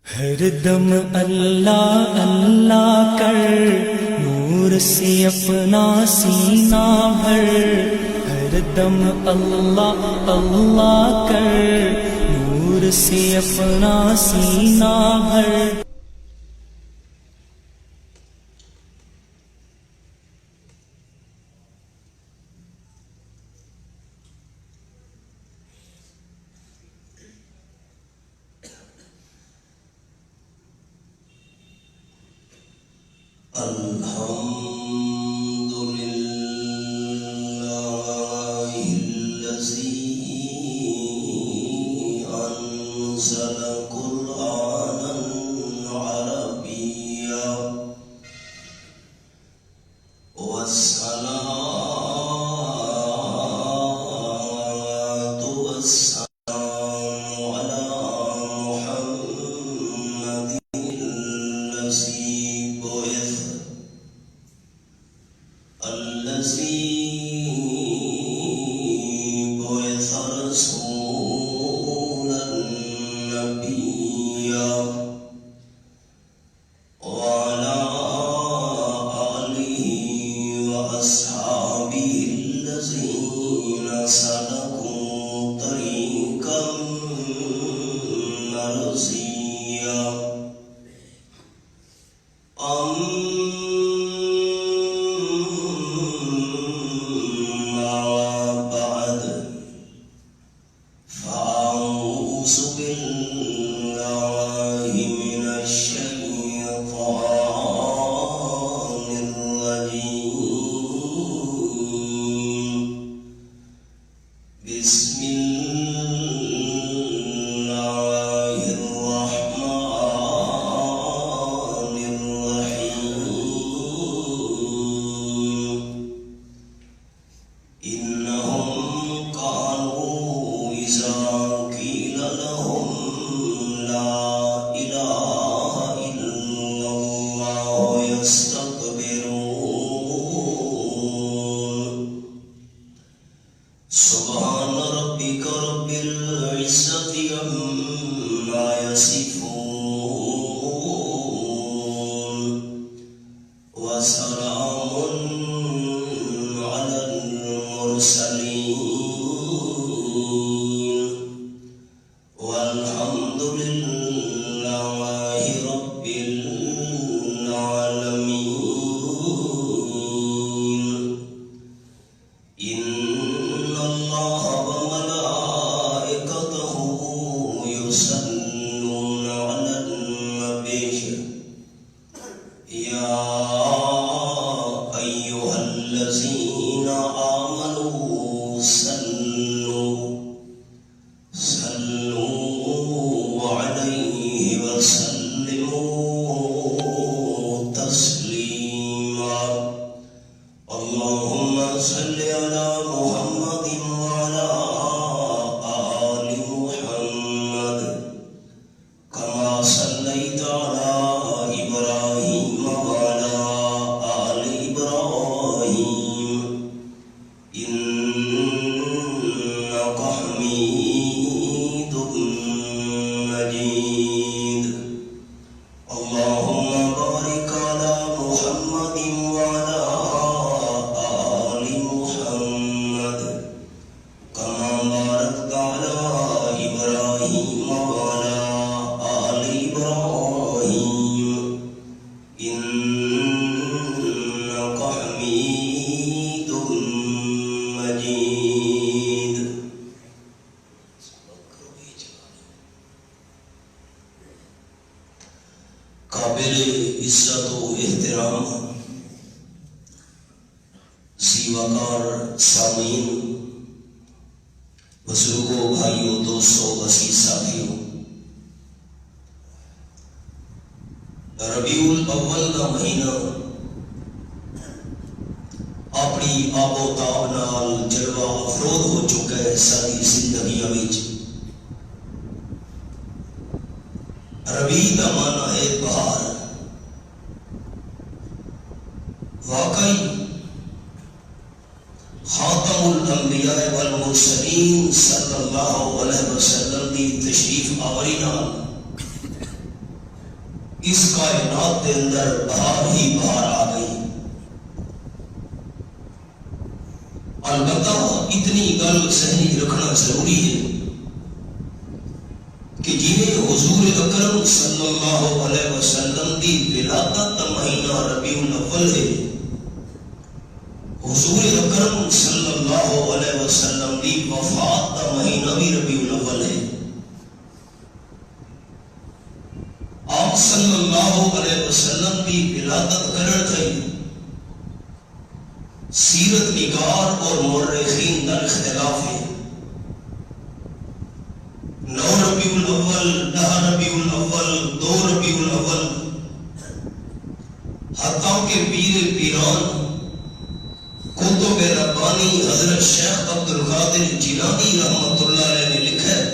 ہر دم اللہ اللہ کر، نور سے اپنا سینہ بھر، ہر دم اللہ اللہ کر، نور سے اپنا سینہ بھر۔ ربیع الاول کا مہینہ اپنی آب و تاب نال جلوہ افروز ہو چکا ہے ساری زندگیاں وچ۔ ربیع دا معنی ہے بہار۔ واقعی خاتم الانبیاء والمرسلین صلی اللہ علیہ وسلم دی تشریف آوری نال اس کائنات کے اندر بہار ہی بہار آ گئی۔ البتہ اتنی گل صحیح رکھنا ضروری ہے کہ جنہیں حضور اکرم صلی اللہ علیہ وسلم دی ولادت کا مہینہ ربیع الاول ہے، حضور اکرم صلی اللہ علیہ وسلم دی وفات کا مہینہ بھی ربیع الاول ہے۔ آپ صلی اللہ علیہ وسلم کی ولادت کرن تھی سیرت نگار اور مورخین کا اختلاف ہے۔ 9 ربیع الاول، 10 ربیع الاول، 2 ربیع الاول، حتیٰ کہ پیر پیران کتب ربانی حضرت شیخ عبد القادر جیلانی رحمۃ اللہ علیہ نے لکھا ہے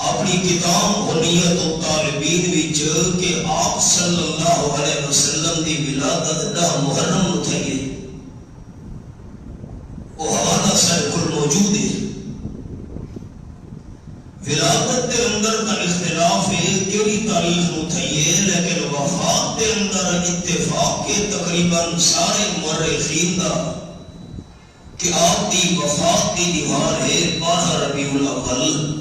اپنی کتاب حلیت الطالبین وچ کہ آپ صلی اللہ علیہ وسلم دی ولادت 10 محرم نو تھی ہے۔ وہ حوالہ سارے کل موجود ہے۔ ولادت کے اندر کا اختلاف ہے کیڑی تاریخ نو تھی ہے، لیکن وفات کے اندر اتفاق کے تقریباً سارے مورخین دا کہ آپ دی وفات کی دیوار ہے 12 ربیع الاول۔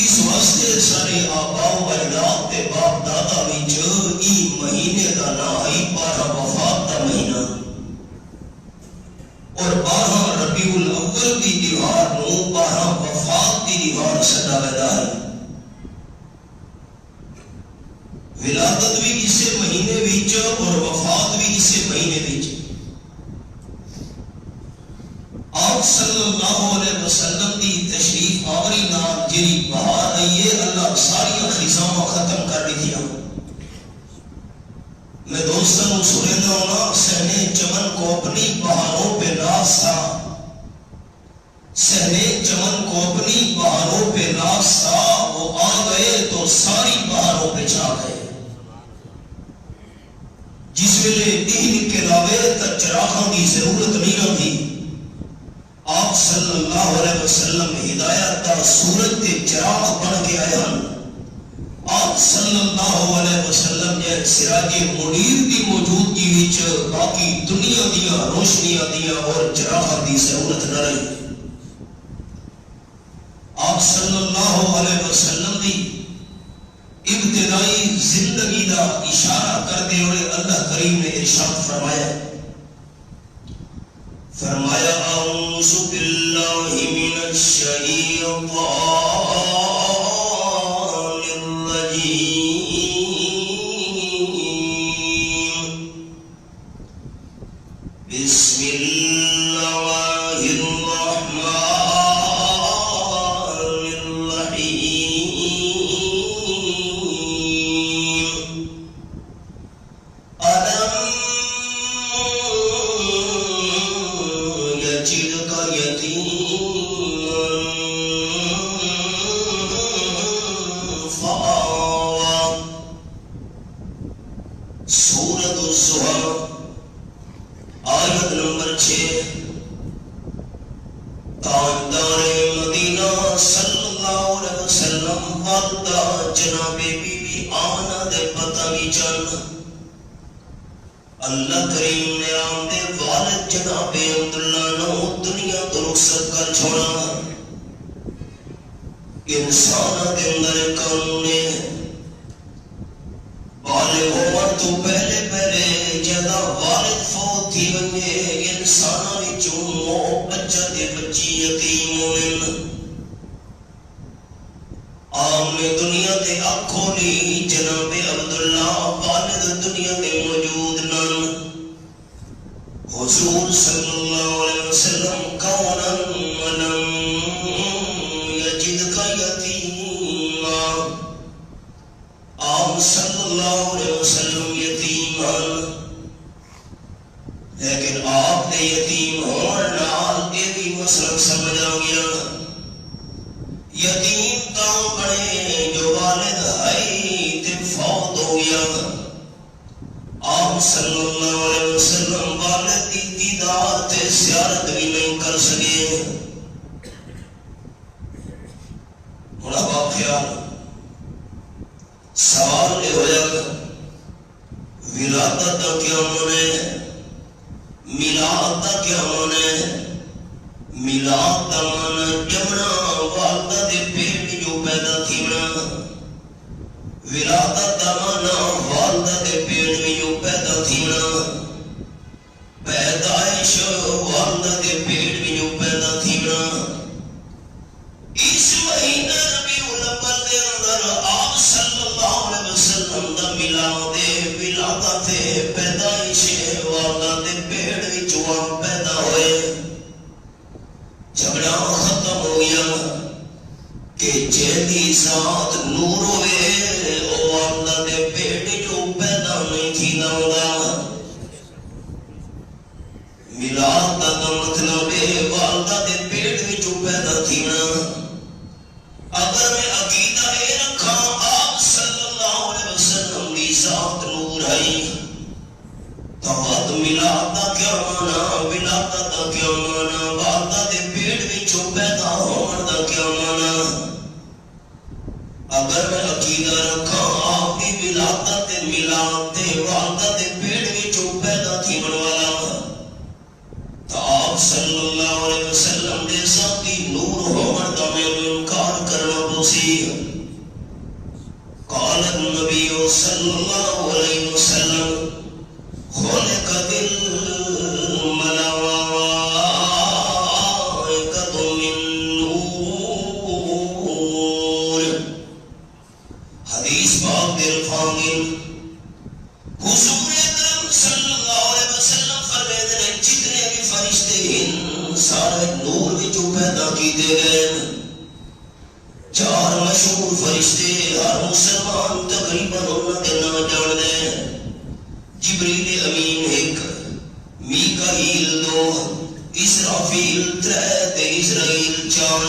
اس واسطے سارے آباء و اجداد تے باپ دادا وچ ای مہینے دا نام ہے 12 وفات دا مہینہ، اور 12 ربیع الاول دی دیوار نو 12 وفات دی دیوار سدا ویدا ہے۔ ولادت بھی اسی مہینے وچ اور وفات بھی اسی مہینے وچ۔ آپ صلی اللہ علیہ وسلم کی تشریف آوری نال جری بہار آئی ہے، اللہ ساری خزاں ختم کر دی تھی۔ میں دوستوں سنیندہ ہونا سہنے چمن کو اپنی بہاروں پہ ناز تھا، سہنے چمن کو اپنی بہاروں پہ ناز تھا، وہ آ گئے تو ساری بہاروں پہ چھا گئے۔ جس ویلے دین کے علاوہ تا چراغاں دی ضرورت نہیں رہتی، آپ صلی اللہ علیہ وسلم ہدایت کا سورج کے چراغ بن کے آئے ہیں۔ آپ صلی اللہ علیہ وسلم نے سراج منیر کی موجودگی وچ باقی دنیا دیا روشنیاں دیا اور چراغ دی ضرورت نہ رہی۔ آپ صلی اللہ علیہ وسلم کی ابتدائی زندگی کا اشارہ کرتے ہوئے اللہ کریم نے ارشاد فرمایا اعوذ باللہ من الشیطان الرجیم، بسم اللہ الرحمن الرحیم، سورۃ الزہر آیت نمبر 6۔ تاجدار مدینہ صلی اللہ علیہ وسلم والدہ جناب بی بی آمنہ دے پتہ بھی چل اللہ کریم نے آمدے والد جناب عبداللہ نو دنیا تو رخصت کر چھوڑا۔ انسان کے اندر قانون ہے بالغ عمر تو پہلے جدا والد فوت تھی ونجے انسان وچوں بچہ تے بچی یتیم ہوون۔ آپ نے دنیا تے اکھ کھولی، جناب عبداللہ والد دنیا میں موجود نن۔ حضور صلی اللہ علیہ وسلم قولا ولم یجدک یتیما، آپ صلی اللہ علیہ وسلم یتیم ہیں، لیکن آپ نے یتیم ہونے نال یہ بھی مسئلہ سمجھ آ گیا۔ یتیم تاں بنے جو والد ہے تے فوت ہو گیا۔ آپ صلی اللہ علیہ وسلم والد کی دیدار تے زیارت بھی نہیں کر سکے۔ بڑا واقعہ ولادت کا کیا معنی ہے؟ میلاد کا کیا معنی ہے؟ میلاد کا معنی جمنا، والدہ دے پیٹ جو پیدا تھینا۔ ولادت کا معنی والدہ دے پیٹ میں جو پیدا تھینا۔ پیدائش والدہ دے پیٹ میں جو پیدا تھینا۔ اس مہینہ ربیع الاول دے اندر آپ صلی اللہ علیہ وسلم دا میلاد ولادت پیدائش والدہ دے پیٹ وچوں پیدا ہوئے۔ جھگڑا ختم ہو گیا کہ جیدی ذات نور ہوئے او والدہ دے پیٹ جو پیدا نہیں تھی نہ میلاد کا مطلب ہے والدہ دے پیٹ وچوں پیدا تھی نا۔ اگر میں عقیدہ یہ رکھا آپ صلی اللہ علیہ وسلم دی ذات نور ہے تو میلاد کا کیا معنی، ولادت کا کیا معنی، والدہ دے پیٹ وچوں پیدا ہون دا کیا معنی۔ اگر میں عقیدہ رکھا آپ دی ولادت تے میلاد تے والدہ دے پیٹ وچوں پیدا تھی والا تو آپ صلی اللہ علیہ وسلم دے ذاتی نور ہون دا میں انکار کرنا پوسی۔ قال النبی صلی اللہ علیہ وسلم خلقت الملائکۃ من نور۔ حدیث پاک دے الفاظ حضور اکرم صلی اللہ علیہ وسلم فرماتے ہیں جتنے بھی فرشتے ہیں سارے نور وچوں پیدا کیتے گئے۔ چار مشہور فرشتے ہر مسلمان تقریباً انہاں دے نام جاندا ہے۔ جبریل امین ایک، میکائیل دو، اسرافیل ترے تے اسرائیل چار۔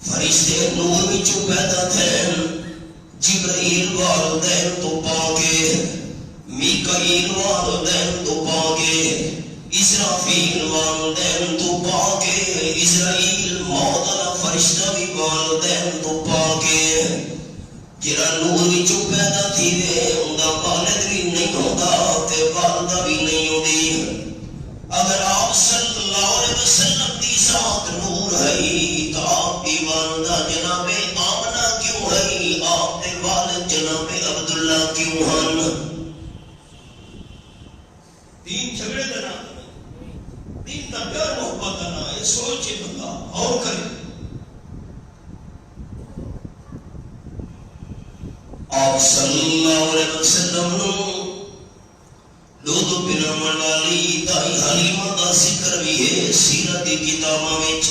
فرشتے نور وچوں پیدا تھے۔ جبرائیل والدین تو پاکے، میکائیل والدین تو پاکے، اسرافیل والدین تو پاکے، اسرائیل موت والا فرشتہ بھی والدین تو پاکے۔ جڑا نور وچوں پیدا تھی وے اوندا والد بھی نہیں ہوندا تے والدہ بھی نہیں ہوندی۔ اگر آپ صلی اللہ علیہ وسلم دی ذات نور ہے تو آپ دی والدہ جناب آمنہ کیوں ہے، آپ دے والد جناب عبداللہ کیوں ہیں؟ دین جھگڑے دا نام، دین دا پیار محبت دا نام، یہ سوچے بندہ اور کرے۔ آپ صلی اللہ علیہ وسلم دودھ پلاون والی دائی حلیمہ دا ذکر بھی ہے سیرت دی کتاباں وچ۔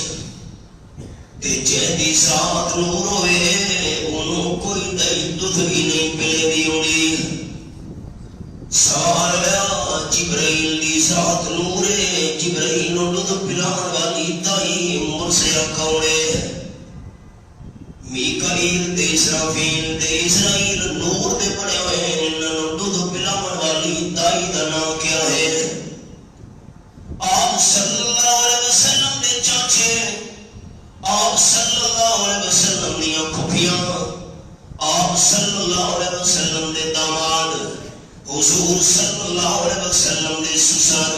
تے جیدی ذات نور ہوئے انہوں کوئی دائی دودھ بھی نہیں پلے دی ہوندی۔ سوال گیا جبرائیل دی ذات نور ہے، جبرائیل نو دودھ پلاون والی دائی مرسیہ کوڑے۔ میکائیل دے اسرافیل دے اسرائیل نور دے بڑے ہوئے انہوں دودھ پلاون والی دائی دا نام کیا ہے؟ آپ صلی اللہ علیہ وسلم دے چاچے، آپ صلی اللہ علیہ وسلم دیاں پھپھیاں، آپ صلی اللہ علیہ وسلم دے داماد، حضور صلی اللہ علیہ وسلم دے سسر،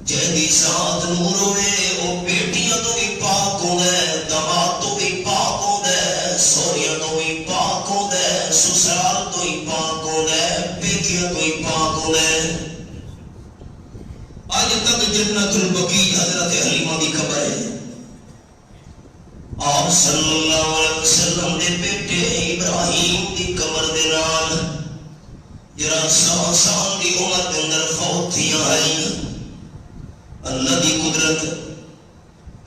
جیدی ذات نور ہوئے او بیٹیاں تو بھی پاک ہوں دے، داماد تو بھی پاک ہوں دے، سوریاں تو بھی پاک ہوں دے، سسرال تو ہی پاک ہوں دے، بیٹیاں تو ہی پاک ہوں دے۔ آج تک جنت البقیع حضرت حلیمہ دی قبر ہے۔ آپ صلی اللہ علیہ وسلم دے بیٹے ابراہیم دی قبر دے نال جرا 100 سال دی عمر دے اندر فوت تھیاں ہیں۔ اللہ دی قدرت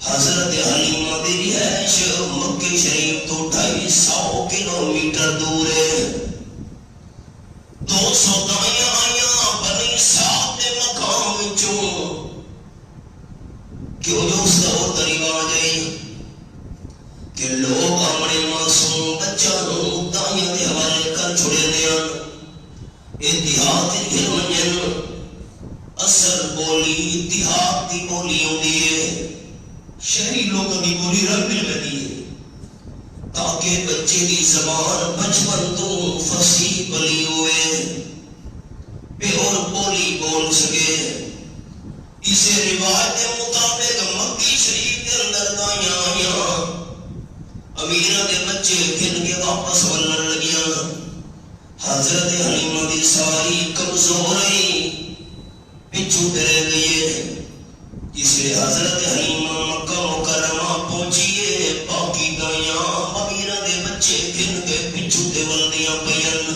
حضرت حلیمہ دی رہائش مکہ شریف تو 250 کلومیٹر دور ہے۔ 200 دائیاں آئیاں بنی صاحب دے مقام وچوں کیوں جو اس دور دا رواج ہے کہ لوگ اپنے معصوم بچہ نو دائیاں دے حوالے کر چھڑے دیاں۔ اتحاد گھرمنجن اصل بولی اتحاد دی بولی ہوندی ہے، شہری لوگوں دی بولی رل مل گئی ہے تاکہ بچے دی زبان بچپن تو فصیح بلی ہوئے۔ امیر دے بچے گھن کے واپس ولن لگیاں حضرت حلیمہ دی سواری کمزور رہی پچھو رہ گئی جسے حضرت حلیمہ مکہ مکرمہ پہنچیے باقی گایاں امیر دے بچے گھن کے پچھو دے ولدیاں پین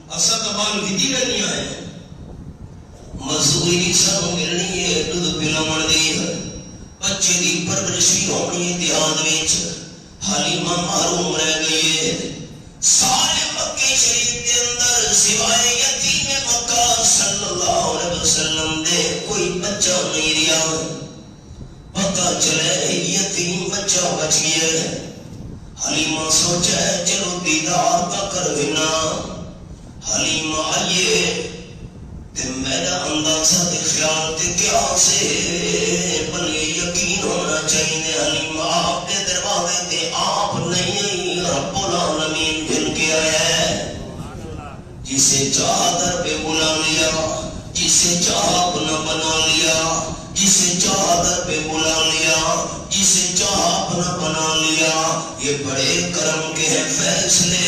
اسا کمال گدی رہنیاں ہیں مزدوری سانو ملنی ہے دودھ پلاون دی بچے دی پرورش بھی ہونی ہے دیہات وچ حلیمہ محروم رہ گئی ہے سارے مکے شریف کے اندر سوائے یتیم مکہ صلی اللہ علیہ وسلم دے کوئی بچہ نہیں رہا پتہ چلے یتیم بچہ بچ گیا ہے حلیمہ سوچا ہے چلو دیدار کا کر گنا حلیمہ آئیے تے میرا اندازہ تے خیال تے کیا سے بلے یقین ہونا چاہیے حلیمہ آپ دے دروازے تے آپ نہیں رب العالمین گھن کے آیا ہے جسے چاہا در پہ بلا لیا جسے چاہا اپنا بنا لیا جسے چاہا در پہ بلا لیا جسے چاہا اپنا بنا لیا یہ بڑے کرم کے ہیں فیصلے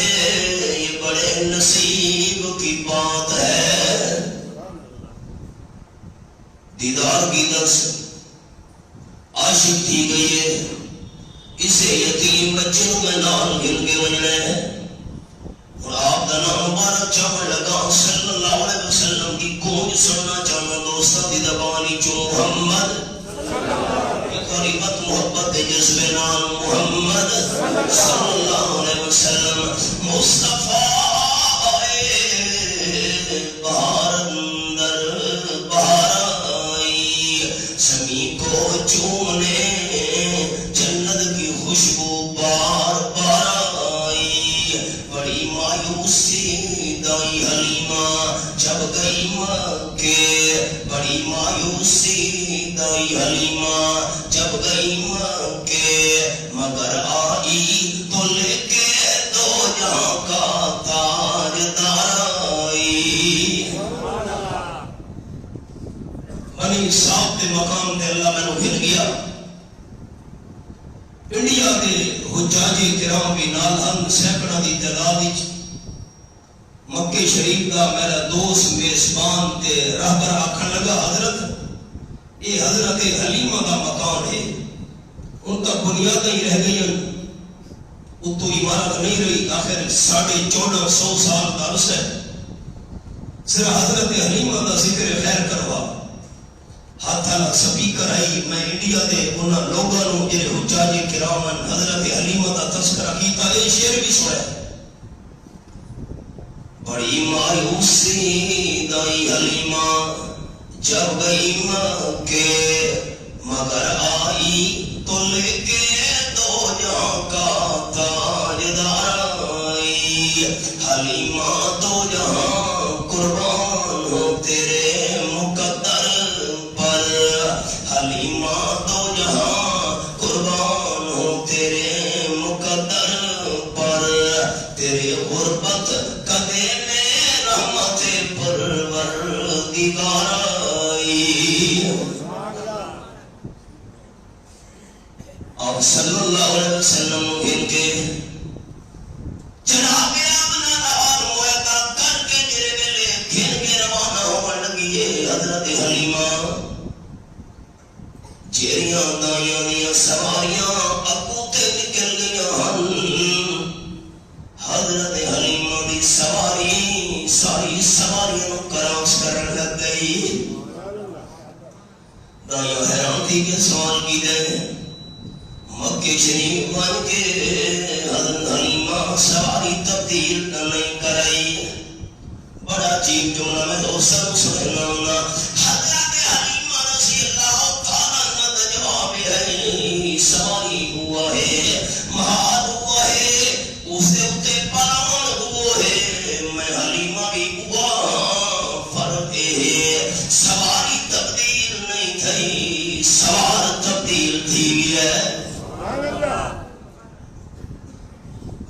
یہ بڑے نصیب کی بات ہے دیدار کی دس عاشق تھی گئی ہے اسے یتیم بچے میں نام گن کے بننا ہے اور آپ کا نام مبارک چاہنے لگا صلی اللہ علیہ وسلم کی گونج سننا چاہنا دوستہ دی دبانی جو محمد قریبت محبت جذبے نام محمد صلی اللہ علیہ وسلم مصطفیٰ بہار اندر بہار آئی سمی کو چومنے جنت کی خوشبو بار بار آئی بڑی مایوسی دائی حلیمہ جب گئی مکے بڑی مایوسی دائی حلیمہ جب گئی مکے مگر آئی تو لے کے دو جہاں کا تاجدار آئی بنی صاحب دے مقام دے اللہ میں نو گھر گیا انڈیا دے حجاجی کرام بھی نال ہم سینکڑا دی تعداد مکے شریف دا میرا دوست میزبان تے رہبر آکھن لگا حضرت یہ حضرت حلیمہ دا مکان ہے ان کا بنیادیں ہی رہ گئی اتو عمارت نہیں رہی آخر 1450 سال کا عرصہ ہے صرف حضرت حلیمہ دا ذکر خیر کروا ہاتھ اللہ سپیکر آئی میں انڈیا دے انہاں لوگاں نو جڑے حجاج کرامن حضرت حلیمہ دا تذکرہ کیتا اے شعر بھی سنایا بڑی مایوسی دائی حلیمہ جب گئی مکے مگر آئی تو لے کے دو جہاں کا تاجدار آئی حلیمہ دو جہاں قربان ہو تیرے مقدر پر حلیمہ دو جہاں قربان ہو تیرے مقدر پر تیرے غربت کدے میں رحمت پروردگار آئی آپ صلی اللہ علیہ وسلم گھن کے جناب اپنا نوار مویتا کر کے جرے ملے گھن کے روانہ ہونے لگی ہے حضرت حلیمہ جیریاں دائیاں دیا سواریاں اکوتے نکل گیا حضرت حلیمہ دی سواری ساری سواریاں کراس کرن لگ گئی دائیاں حیران تھی کہ سوال کی دے مکہ شریف بن کے حضرت حلیمہ سواری تبدیل نہیں کرائی بڑا عجیب جملہ میں دوستوں سننا ہونا حضرت حلیمہ رضی اللہ تعالیٰ عنہ جواب ہے سواری ہوا ہے مہار ہوا ہے اس دے اتے پلان ہوا ہے میں حلیمہ بھی ہوا فرق ہے سواری تبدیل نہیں تھی سوار تبدیل تھی ہے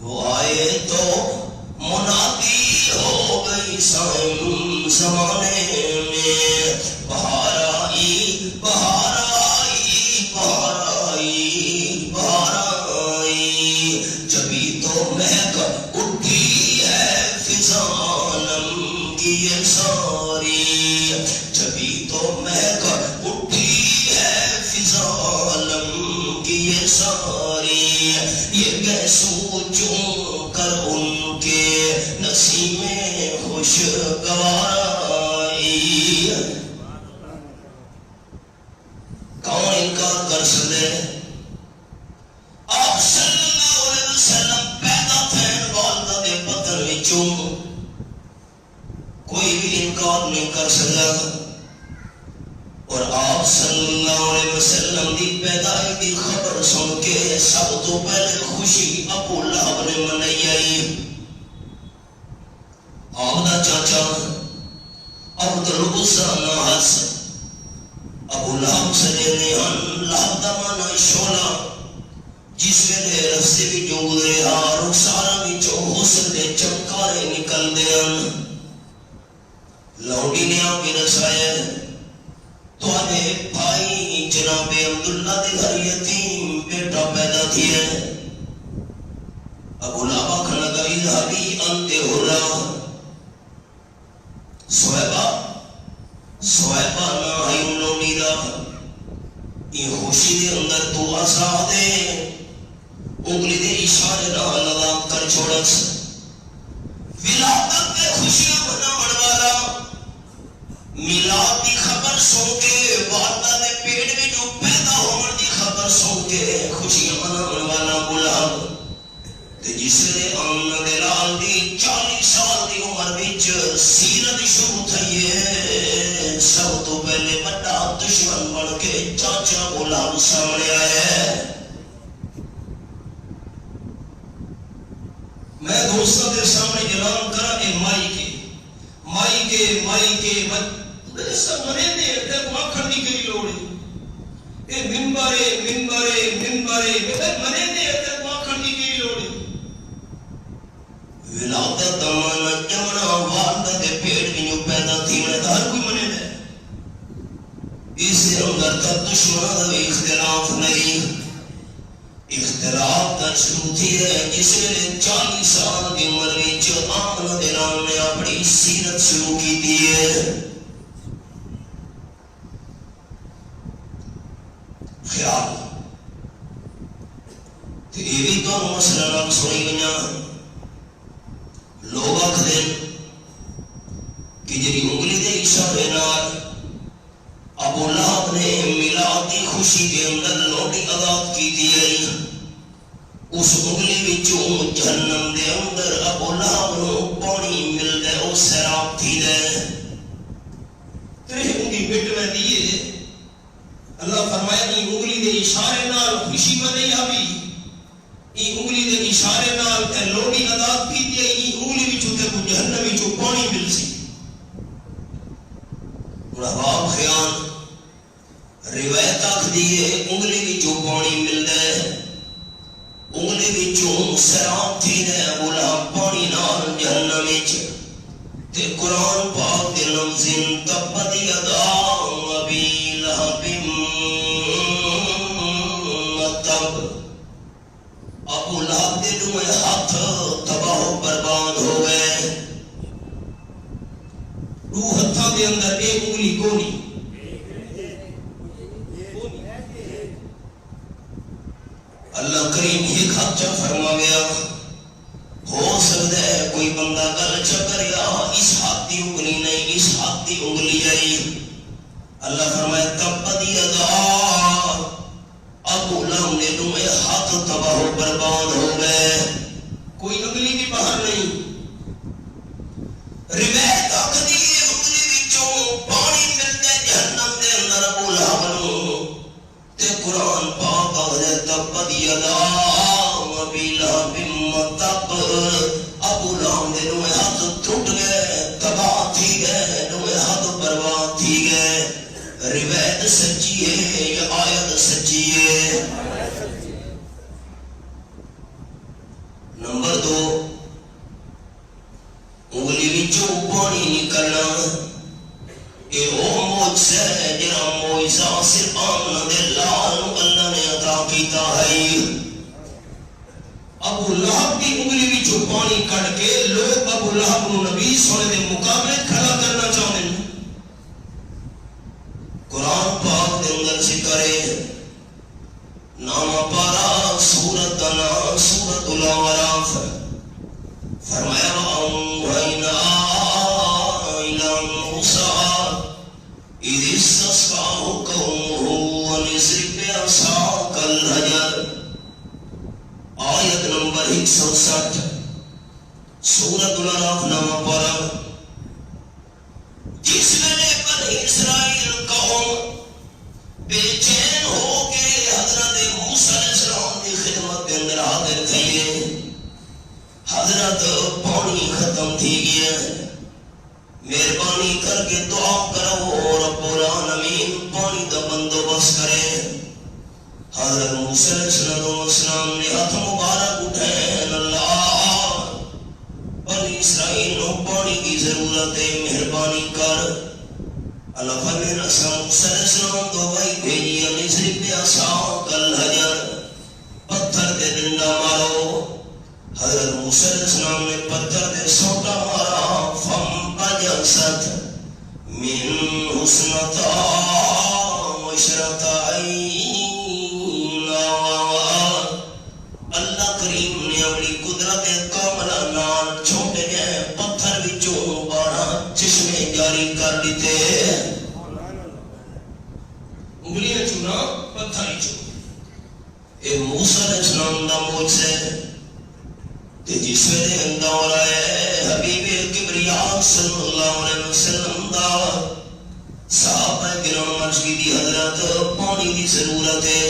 وہ آئے تو منادی ہو گئی سائن زمانے میں بہار آئی بہار آئی بہار آئی بہار آئی جب جبھی تو مہک اٹھی ہے فضا عالم کی یہ ساری، یہ گیسو چون کر ان کے نسیم خوشگوار آئی۔ کون انکار کر سکے؟ آپ صلی اللہ علیہ وسلم پیدا تھے والدہ دے بطن وچوں، کوئی بھی انکار نہیں کر سکتا۔ اور آپ صلی اللہ علیہ وسلم دی پیدائش دی خبر سن کے سب تو پہلے خوشی ابو لہب نے منائی آئی۔ آپ دا چاچا عبد العزیٰ ناس ابو لہب سنے نیان، لہب دا مانا شولا، جس ویلے رستے بھی جو گزرے رخسارا بھی جو حسن دے چمکارے نکل دیان۔ لونڈی نے آپ بھی رسائے توانے بھائی جناب عبداللہ دے گھر یتیم بیٹا پیدا کیا۔ ابو لہب کھنا گئی دھابی انتے ہو رہا سویبہ نہ آئی لونڈی دا، یہ خوشی دے اندر تو آزاد ہے، انگلی دے اشارے نہ لگا کر چھوڑس۔ ولادت دے خوشیاں مناون والا میلاد دی خبر سن کے، والدہ دے پیٹ میں جو پیدا ہونے دی خبر سن کے خوشیاں مناون والا غلام تے جس نے آمنہ دے لال دی 40 سال دی عمر وچ سیرت شروع تھی ہے، سب تو پہلے بڑا دشمن بن کے چاچا غلام سامنے آیا ہے۔ میں دوستوں کے سامنے اعلان کرا کہ مائی کے سب منے دے تے واکھن دی کئی لوڑ ہے، اے منبرے منے دے تے واکھن دی کئی لوڑ ہے۔ ولادت دا مانا جمنا والدہ دے پیٹ وچوں پیدا تھی، میں ہر کوئی منے دے، اس دے اندر تک دشمن دا اختلاف نہیں۔ اختلاف کا شروع تھی ہے جس نے 40 سال کی عمر وچ آمنہ دے نام نے اپنی سیرت شروع کی دی ہے۔ خیال تے یہ بھی تو مسئلہ نام سنی گیا، لوگ آکھدے کہ جڑی انگلی دے اشارے نال ابو لہب نے میلاد دی خوشی کے اندر لوٹی آزاد کی دی ہے، اس انگلی وچوں جہنم دے اندر ابو لہب نو پانی ملدا ہے، او سیراب تھی دے تے انگلی بٹ میں دیے۔ اللہ فرمایا کہ انگلی دے اشارے نال خوشی منائی آوی، ای انگلی دے اشارے نال تے لوٹی آزاد کی دی، ای انگلی وچوں تے کو جہنم وچوں پانی مل سی۔ رباب خیال روایت آکھدی ہے انگلی وچوں پانی ملدا ہے، انگلی وچوں سیراب تھی دے ابو لہب پانی نال جہنم وچ تے قرآن پاک دے لفظ تبت یدا ابی لہب تب، ابو لہب دے دوئے ہاتھ تباہ و برباد ہو گئے۔ روح ہتھاں دے اندر ایک انگلی کونی، اللہ کریم ایک ہاتھ چا فرما گیا، ہو سکتا ہے کوئی بندہ گل چکر یا اس ہاتھ دی انگلی نہیں اس ہاتھ دی انگلی آئی۔ اللہ فرمائے تبت یدا ابو لہب نے دوئے ہاتھ تباہ و برباد ہو گئے، کوئی انگلی بھی باہر نہیں۔ روایت آکھدی ہے انگلی وچوں پانی ملدا ہے جہنم دے اندر ابو لہب نو تے قرآن پاک آخدے تبت یدا ابی لہب تب، ابو لہب دے دوئے ہاتھ ٹوٹ گئے، تباہ تھی گئے، دوئے ہاتھ برباد تھی گئے۔ روایت سچی ہے یا آیت سچی ہے؟ نمبر 2، انگلی وچوں پانی نکلنا یہ وہ معجزہ ہے جہاں معجزہ صرف آمنہ دے لال اللہ نے عطا کیتا ہے۔ ابو لہب کی انگلی بھی جو پانی کٹ کے لوگ ابو لہب نو نبی سونے دے مقابلے کھڑا کرنا چاہتے ہیں، اذ استسقاه قومه ونضرب بعصاك الحجر. آیت نمبر 160 سورۃ الاعراف نامہ پارہ. جس ویلے بنی اسرائیل قوم بے چین ہو کے حضرت موسیٰ علیہ السلام کی خدمت کے اندر حاضر تھے. حضرت پانی ختم تھی گیا، مہربانی کر کے دعا کرو رب العالمین پانی کا بندوبست کرے. حضرت موسیٰ علیہ السلام نے ہاتھ مبارک اٹھائے، اللہ بنی اسرائیل کو پانی کی ضرورت ہے، مہربانی کر. اللہ فرمائے موسیٰ علیہ السلام کو وحی بھیجی، نضرب بعصاک الحجر، پتھر دے ڈنڈا مارو. حضرت موسیٰ علیہ السلام نے پتھر دے سوٹا مارا، فانبجست من حسنتا عشرۃ عین. اللہ کریم نے اپنی قدرت کاملہ نال چھوٹے گئے پتھر وچوں 12 چشمے جاری کر دیتے. انگلیاں چونا پتھر چوں. اے موسیٰ علیہ السلام دا معجزہ ہے. جس ویلے دور آئے حبیب کبریاء صلی اللہ علیہ وسلم دا صحابہ کرام عرض کی حضرت پانی کی ضرورت ہے.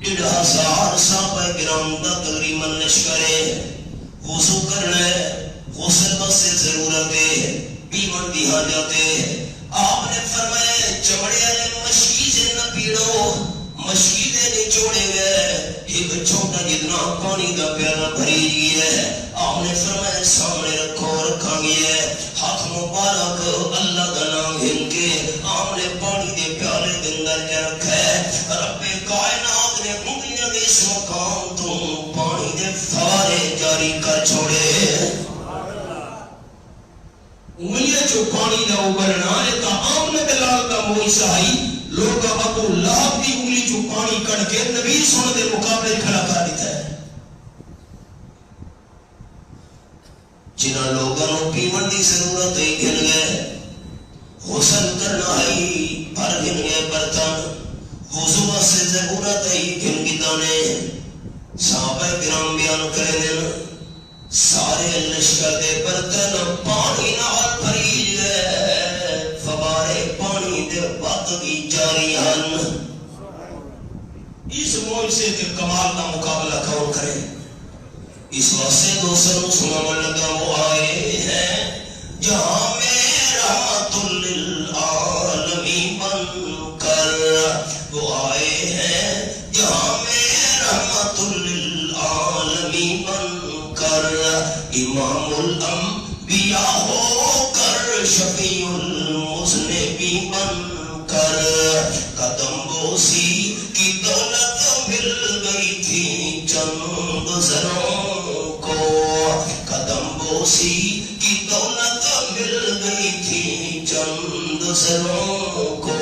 1,500 صحابہ کرام دا تقریباً لشکر ہے. وضو کرنا ہے، غسل بس سے ضرورت ہے، پیمن کی حاجت ہے. آپ نے فرمایا چمڑے والے مشکی سے نہ پیڑو، مشکی دے نچوڑے گئے ایک چھوٹا جتنا پانی کا پیالہ بھری گیا ہے. آپ نے فرمایا سامنے رکھو، رکھا گیا ہے. ہاتھ مبارک اللہ کا نام گن کے آپ نے پانی کے پیالے کے اندر کیا رکھا ہے. رب کائنات نے انگلیاں کے اس مقام تو پانی کے فوارے جاری کر چھوڑے. انگلیاں جو پانی کا ابھرنا ہے تا آمنے دلال کا معجزہ ہے. لوگ ابو لہب کی انگلی جو پانی کڑ کے نبی سن دے مقابلے کھڑا کر دیتا ہے. جنہاں لوگوں کو پیمن کی ضرورت ہے گن گئے، غسل کرنا ہے پر گن گئے برتن، وضو سے ضرورت ہے گن گدانے. صحابہ کرام بیان کرے دن سارے لشکر دے برتن پانی نال بھری گئے، فوارے پانی دے بات کی جاری ہن. اس معجزے کے کمال کا مقابلہ کون کرے؟ اس واسطے دوسروں سنانے لگا وہ آئے ہیں جہاں میں رحمت للعالمین بن کر، وہ آئے ہیں جہاں میں رحمت للعالمین بن کر، امام الانبیاء ہو کر شفیع المذنبین بن کر. قدم بوسی کی دولت مل گئی تھی چند زروں کو، قدم بوسی کی دولت مل گئی تھی چند زروں کو.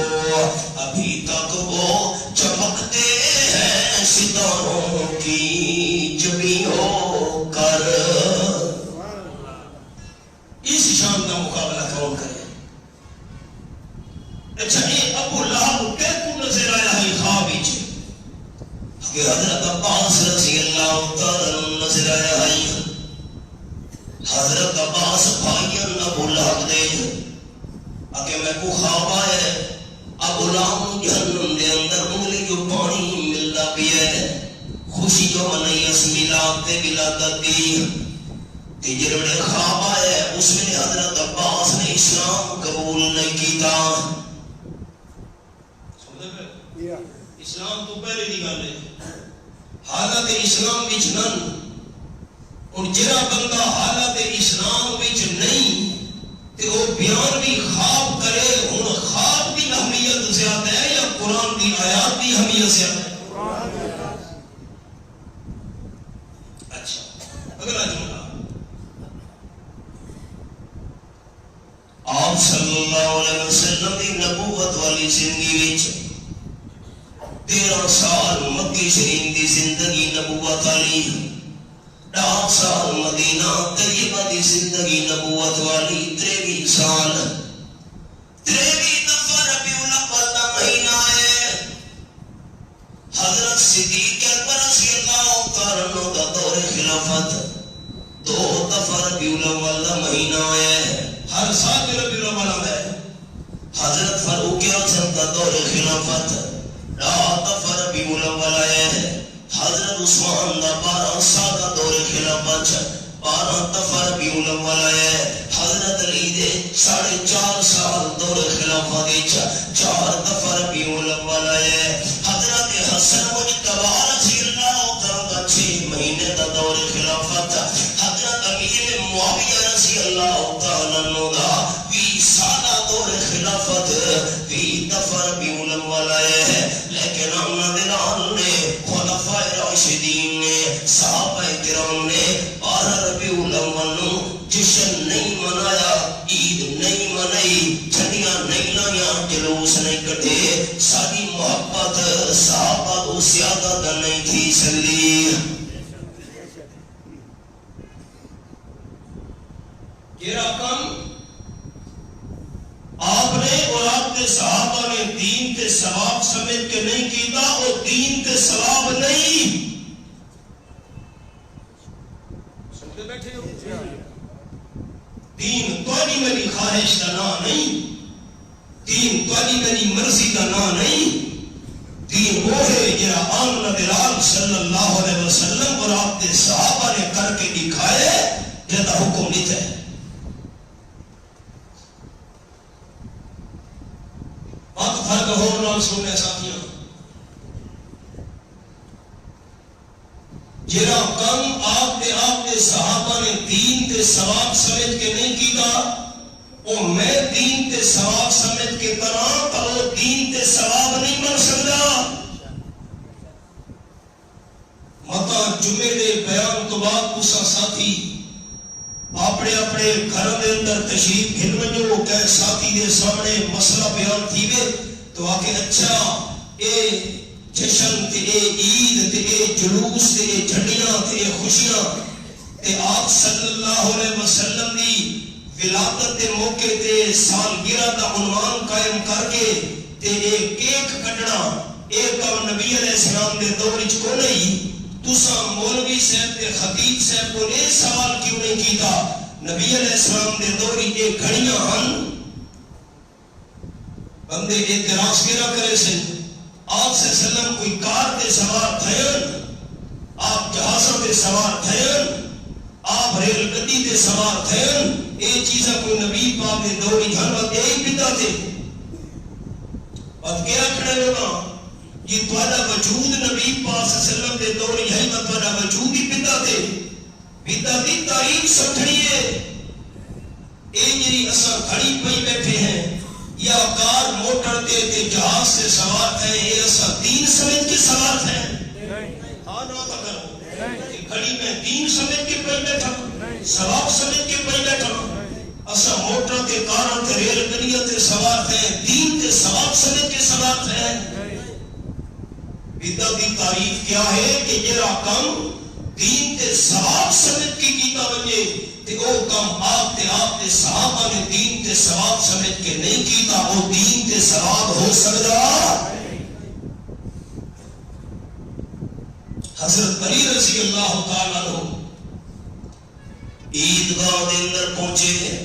ابھی تک وہ چمکتے ہیں ستاروں کی جبی ہو کر. اس شان کا مقابلہ کون کرے؟ اچھا یہ ابو لہب کو نظر آیا ہے خواب وچ کہ حضرت عباس رضی اللہ تعالی نظر آیا ہے. حضرت عباس بھائیان ابو لہب دے کہ میں کو خواب آیا ابو لہب جہنم دے اندر انگلی جو پانی ملتا پی ہے، خوشی جو منائی اس میلاد تے ولادت دی. جڑے خواب آئے اس میں حضرت عباس نے اسلام قبول نہیں کیتا. اسلام تو پہلے دی گل ہے، حالت اسلام وچ نن. اور جڑا بندہ حالت اسلام وچ نہیں تے وہ بیان بھی خواب کرے. ہن خواب کی اہمیت زیادہ ہے یا قرآن کی آیات کی اہمیت زیادہ ہے؟ اچھا اگلا جملہ، آپ صلی اللہ علیہ وسلم کی نبوت والی زندگی وچ 13 سال مکی شریف کی زندگی نبوت والی، 10 سال مدینہ طیبہ کی زندگی نبوت والی، 23 سال 23 دفعہ حضرت فاروق اعظم کا دور خلافت رات ربیع الاول ہے، حضرت عثمان دا 12 سال دا دور خلافت 12 ربیع الاول ہے، حضرت علی دے 4.5 سال دور خلافت 4 ربیع الاول ہے، حضرت حسن مجتبی رضی اللہ تعالی 6 مہینے دا دور خلافت، حضرت امیر معاویہ رضی اللہ تعالی عنہ دا 20 سال دور خلافت 20 ربیع الاول ہے، لیکن انہاں دے نال نے خلفائے راشدین نے صحابہ کرام نے 12 ربیع الاول نو جشن نہیں منایا، عید نہیں منائی، جھنڈیاں نہیں لائیاں، جلوس نہیں کٹے، ساری محبت صحابہ تو زیادہ نہیں تھی سلی۔ یہ رقم آپ نے اور آپ کے صحابہ نے دین کے ثواب سمجھ کے نہیں کیتا، اور دین کے ثواب نہیں سمجھتے بیٹھے ہو۔ دین تواڈی میری خواہش کا نام نہیں، دین تواڈی میری مرضی کا نام نہیں، دین وہ ہے جڑا آن بلال صلی اللہ علیہ وسلم اور آپ کے صحابہ نے کر کے دکھائے، جدا حکم دیتا ہے۔ بات فرق ہو نال سننے ساتھیاں، جڑا کم آپ کے صحابہ نے دین کے ثواب سمجھ کے نہیں کیتا، او میں دین کے ثواب سمجھ کے کراں تو وہ دین کے ثواب نہیں بن سکتا۔ متا جمعے دے بیان تو بعد تساں ساتھی اپنے اپنے گھر دے اندر تشریف گھن وجو کہ ساتھی دے سامنے مسئلہ بیان تھیوے تو آکے اچھا اے جشن تے اے عید تے اے جلوس تے اے جھنڈیاں تے اے خوشیاں تے آپ صلی اللہ علیہ وسلم دی ولادت دے موقع تے سالگرہ دا عنوان قائم کر کے تے اے کیک کٹنا اے کم نبی علیہ السلام دے دور وچ کو نہیں۔ تساں مولوی صاحب تے خطیب صاحب کو یہ سوال کیوں نہیں کیتا نبی علیہ السلام دے دور یہ گھڑیاں ہن بندے اعتراض کیا کرے سے آپ سے وسلم کوئی کار تے سوار تھین، آپ جہازوں تے سوار تھین، آپ ریل گڈی تے سوار تھین، یہ چیزاں کوئی نبی پاک دے دور ہن وقت یہی پتا تھے بات کیا کھڑے لوگاں یہ تواڈا وجود نبی پاک صلی اللہ علیہ وسلم دے دور ہے تے تواڈا وجود ہی بدعت ہے، بدعت دی تاریخ سمجھنی ہے۔ اے جڑی اساں گھڑی پئی بیٹھے ہیں یا کار موٹر تے جہاز سے سوار ہیں، یہ اساں دین سمجھ کے سوار ہیں؟ ہاں نہ کرو، گھڑی میں دین سمجھ کے پئی بیٹھا، ثواب سمجھ کے پئی بیٹھا، اساں موٹر تے کاراں تے ریل گڈیاں تے سوار ہیں، دین تے ثواب سمجھ کے سوار ہیں۔ بدعت دی تعریف کیا ہے کہ جڑا کم دین تے ثواب سمجھ کے کیتا وجے تے او کم آپ تے صحابہ نے دین تے ثواب سمجھ کے نہیں کیتا، وہ دین تے ثواب ہو سکتا۔ حضرت علی رضی اللہ تعالی عنہ عیدگاہ دے اندر پہنچے،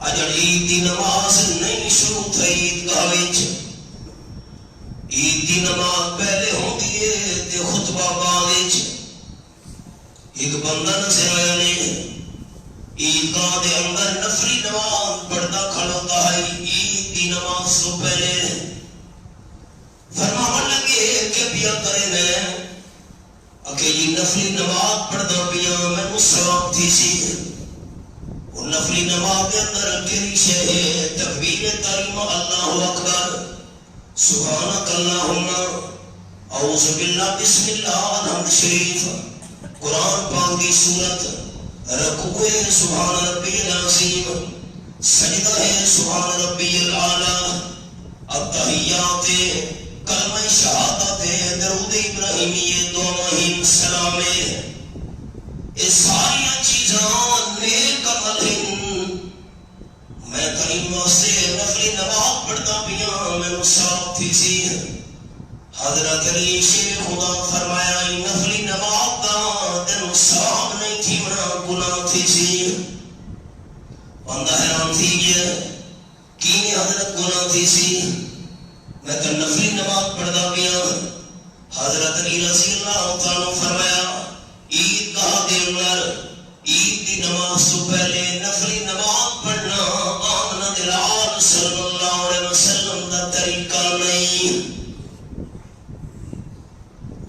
اجڑ عید دی نماز نہیں شروع تھی عیدگاہ وچ، عید دی نماز پہلے ہوندی ہے تے خطبہ بعد وچ۔ ایک بندہ نظر آیا نے عیدگاہ دے اندر نفلی نماز پڑھتا کھڑوتا ہے عید دی نماز سے پہلے، فرمان لگے کہ پیا کرے نے کہ یہ نفلی نماز پڑھتا پیا میں ثواب تھی سی۔ وہ نفلی نماز کے اندر کیڑی شے ہے؟ تکبیر تحریمہ اللہ اکبر، سبحانک اللہم، اعوذ باللہ، بسم اللہ، الحمد شریف، قرآن پاک کی سورت، رکوع ہے سبحان ربی العظیم، سجدہ ہے سبحان ربی الاعلی، التحیات، کلمہ شہادت، درود ابراہیمی، دعائیں سلام، یہ ساری چیزاں نیک عمل ہیں۔ میں کریم واسطے نفلی نماز پڑھتا پیا میں ثواب تھی سی۔ حضرت علی شیر خدا فرمایا نفلی نماز دا تینوں ثواب نہیں تھی گناہ تھی سی۔ بندہ حیران تھی گیا کی حضرت گناہ تھی سی میں تو نفلی نماز پڑھتا گیا حضرت علی رضی اللہ تعالیٰ فرمایا عید گاہ دے اندر عید دی نماز تو پہلے نفلی نماز پڑھنا آمنہ دلال صلی اللہ علیہ وسلم دا طریقہ نہیں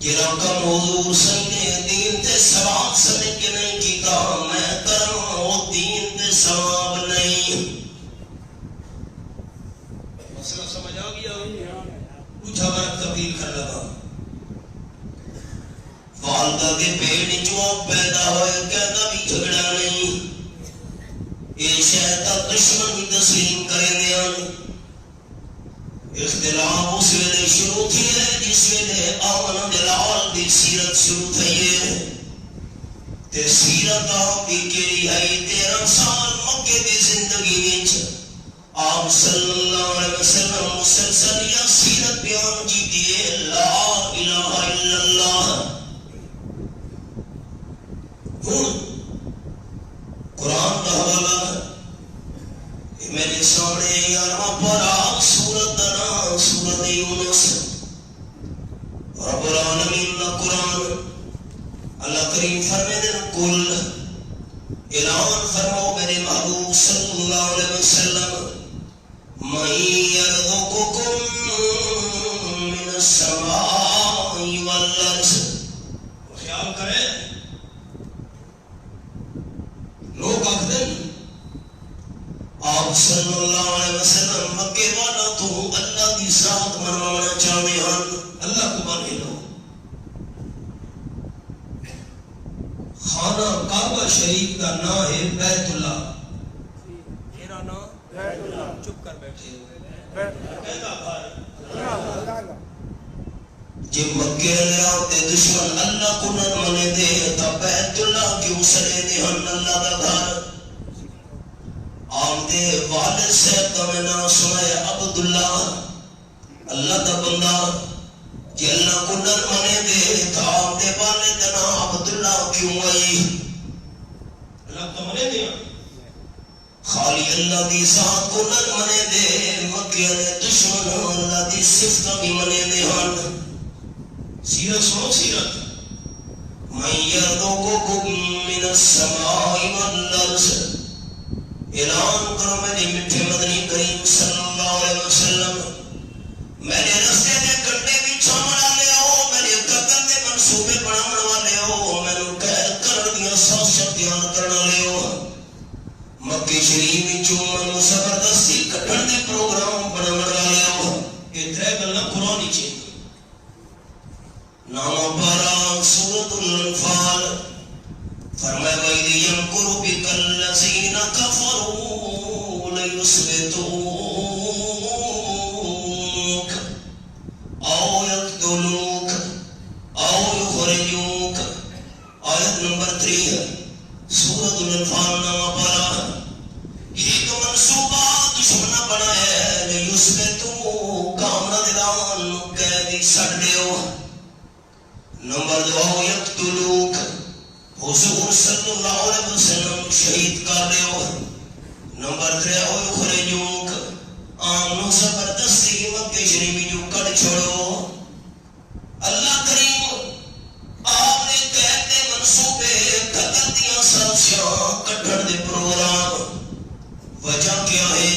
جرا کم حضور سنے دین تے ثواب سنے کے نہیں کیتا میں کرم وہ دین تے ثواب نہیں مسئلہ سمجھ آ گیا پوچھا برک تبدیل کر لگا والدہ کے پیٹ جو پیدا ہوئے کہتا بھی جھگڑا نہیں یہ شیطان دشمن بھی تسلیم کرے دیا اختلاف اس ویلے شروع تھی ہے جس ویلے آمنہ دلال دی سیرت شروع تھی ہے تے سیرت آپ دی کیری ہے 13 سال مکے دی زندگی وچ آپ صلی اللہ علیہ وسلم مسلسل یا سیرت بیان کی دیئے لا الہ الا اللہ قرآن کا حوالہ میرے سامنے یارواں پارہ سورت دنا سورت یونس رب العالمین کا قرآن اللہ کریم فرمے دن کل اعلان فرماؤ میرے محبوب صلی اللہ علیہ وسلم من یرزقکم من السماء والارض خیال کریں لوگ آخر آپ صلی اللہ علیہ وسلم مکے والا تو اللہ کی ذات منوانا چاہتے ہیں اللہ کو مان لو خانہ کعبہ شریف کا نام ہے بیت اللہ میرا نام بیت اللہ چپ کر بیٹھے جب مکے لے آتے دشمن اللہ کو نہ منے دے تا بیت اللہ کیوں سرے دے ہم اللہ کا گھر آمدے والد صاحب کا میں نام سنائے عبداللہ اللہ کا بندہ کہ اللہ کو نہ منے دے تا آمدے والد کا نام عبداللہ کیوں آئی اللہ کا منے دے خالی اللہ دی ذات کو نہ منے دے مکے لے دشمن اللہ دی صفت بھی منے دے ہن سیرت سنو سیرت من یرزقکم من السماء والارض اعلان کرو میرے میٹھے مدنی کریم صلی اللہ علیہ وسلم میرے رستے دے کنڈے بھی چھوڑا لے آؤ میرے قتل دے منصوبے بناون والے ہو مینوں قید کرن دیاں سازشاں تیار کرنا لے آؤ مکے شریف وچوں مینوں زبردستی کڈھن دے پروگرام بناون والے ہو یہ ترے گلاں قرآن وچ نام پارا سورۃ الانفال فرمایا وَإِذْ يَمْكُرُ بِكَ الَّذِينَ كَفَرُوا لَيُثْبِتُوكَ أَوْ يَقْتُلُوكَ أَوْ يُخْرِجُوكَ آیت نمبر 3 سورۃ الانفال نام پارا ایک منصوبہ دشمنہ بنا ہے لَيُثْبِتُوكَ کامنا دلان قیدی سڑ دیو نمبر 2 یقتلوک حضور صلی اللہ علیہ وسلم شہید کر دیو نمبر 3 یخرجوک آمنو زبردستی مکے شریف جو کڑ چھوڑو اللہ کریم آپ نے قید دے منصوبے قتل دیاں سازشاں کڈھن دے پروگرام وجہ کیا ہے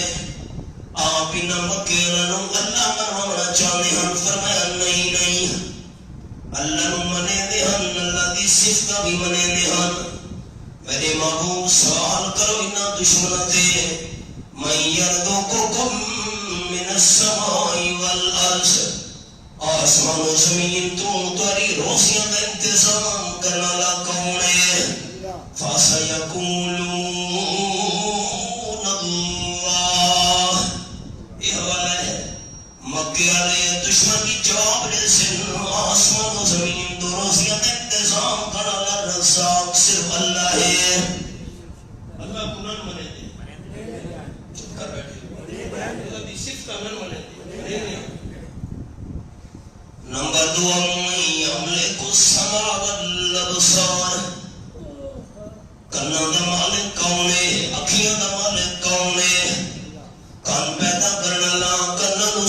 آپ انہاں مکے والوں اللہ منوانا چاہتے ہیں فرمایا نہیں نہیں اللہ منے دے ہن اللہ دی صفت بھی منے دے ہن میرے محبوب سوال کرو انہاں دشمنوں تے من یرزقکم من السماء والارض آسمان و زمین تو تاری روزیاں کا انتظام کرنا لا کون ہے فَسَيَقُولُونَ اللَّهُ یہ حوالہ ہے مکے والے دشمن کی جواب دے سن آسمان و زمین دو روزیاں کا انتظام کرنا لا رزاق صرف اللہ ہے اللہ کو نہ منے دے چپ کر بیٹھے اللہ دی صفت کا نہ منے دے نمبر 2 یملک السماء والابصار کانوں دا مالک کون ہے اکھیاں دا مالک کون ہے کان پیدا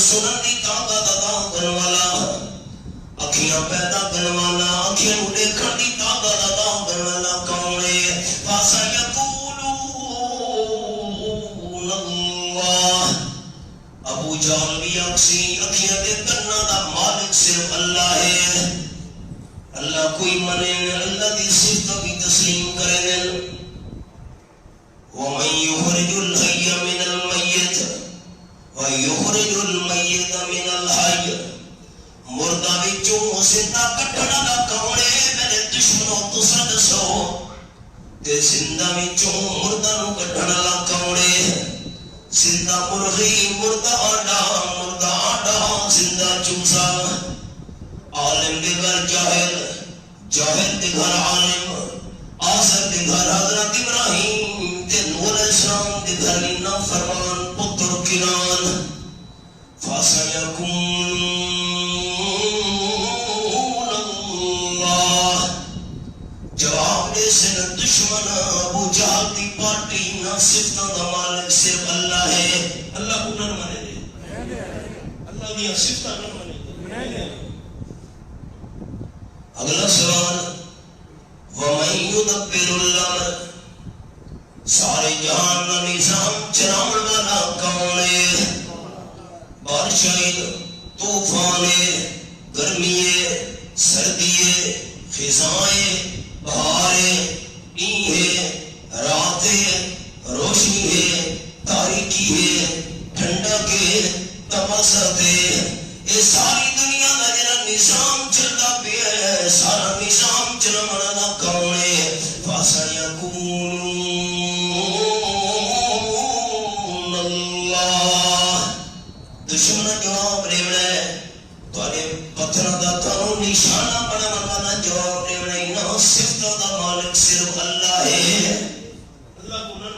سنن دی طاقت عطا کرنے والا اکھیاں پیدا کرنے والا اکھیاں نوں دیکھن دی طاقت عطا کرنے والا کون ہے فَسَيَقُولُونَ اللَّهُ ابو جہل بھی اکسی اکھیاں دے کناں دا مالک صرف اللہ ہے اللہ کوئی منے اللہ دی صفت بھی تسلیم کرے وَمَن يُخْرِجُ الْحَيَّ مِنَ الْمَيِّتِ وَيُخْرِجُ الْمَيِّتَ مِنَ الْحَيِّ مردہ وچوں زندہ کڈھن والا کون ہے میرے دشمنوں تساں دسو تے زندہ وچوں مردہ نوں کڈھن والا کون ہے زندہ مرغی مردہ آڈا زندہ چوسا عالم دے گھر جاہل جاہل دے گھر عالم آسر دے گھر حضرت ابراہیم تے نوح علیہ السلام دے گھر نافرمان پتر کنان فَسَيَقُولُونَ اللَّهُ جواب دے سے دشمن ابو جہل دی پارٹی نہ صفتاں دا مالک صرف اللہ ہے اللہ کو نہ مانے دے اللہ دی صفتاں نہ مانے دے اگلا سوال وَمَن يُدَبِّرُ الْأَمْرَ سارے جہان کا نظام چلاون والا کون ہے بارشیں طوفان گرمی سردی خزائیں بہاریں نیند رات روشنی ہے تاریکی ہے ٹھنڈک ہے تمسک ہے یہ ساری دنیا کا جڑا نظام چلتا پیا ہے سارا نظام چلاون والا کون ہے فَسَيَقُولُونَ اللَّهُ دشمن جواب دیونا ہے تواڈے پتھراں دا تانوں نشانہ بناون والا جواب دیونا ہے نا صفت دا مالک صرف اللہ ہے اللہ کو نہ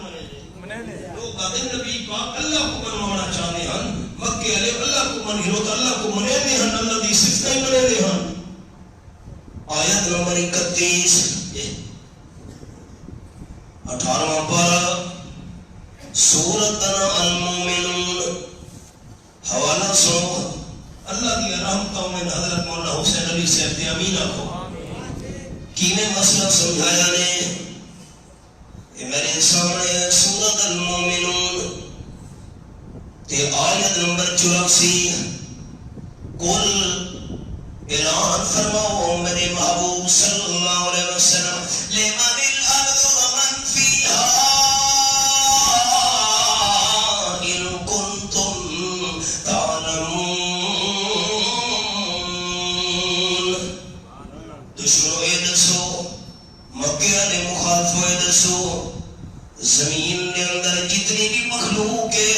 منے لوگ آدم نبی پاک اللہ کو منوانا چاہتے ہیں مکے والے اللہ کو من ہو تو اللہ کو منے دے ہن اللہ دی صفتیں منے دے ہن آیت نمبر 31 18واں پارہ سورۃ المومنون حوالہ سو اللہ کی رحمتوں میں حضرت مولانا حسین علی صاحب دے امینہ کو کینے مسئلہ سمجھایا نے یہ میرے سامنے سورۃ المومنون تے آیت نمبر 84 کل اعلان فرماؤ میرے محبوب صلی اللہ علیہ وسلم لمن الارض ومن فیہا ان کنتم تعلمون دشمنوں اے دسو مکے والے مخالفوں اے دسو زمین کے اندر جتنی بھی مخلوق ہے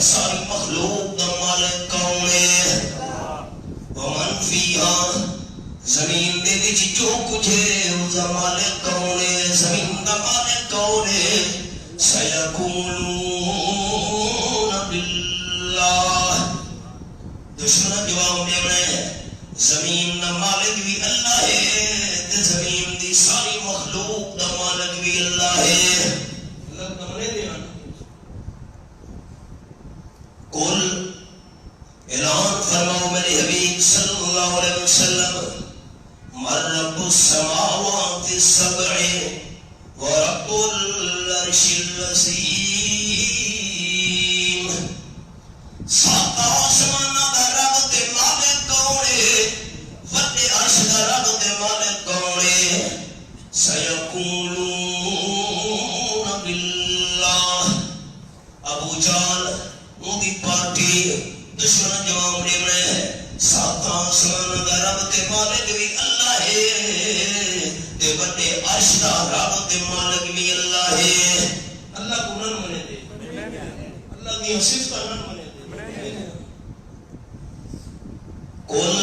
ساری مخلوق دا مالک کون ہے ومن فیہا زمین دے وچ جو کچھ ہے اس دا مالک کون ہے زمین دا مالک کون ہے سیقولون باللہ دشمن جواب دیونا ہے زمین دا مالک بھی اللہ ہے تے زمین دی ساری مخلوق دا مالک بھی اللہ ہے اللہ کا منے دینا کل اعلان فرماؤ میرے حبیب صلی اللہ علیہ وسلم من رب السماوات السبع ورب العرش العظیم سات آسمان دا رب تے مالک کون ہے وڈے عرش دا رب تے مالک کون ہے سیقولون باللہ ابو جہل اودی پارٹی دشمن جواب دے رہے ہیں سات آسمان دا رب تے مالک بھی اللہ ہے تے بڑے عرش دا رب تے مالک بھی اللہ ہے اللہ کو نہ منے دے اللہ دی صفتاں نہ منے دے کل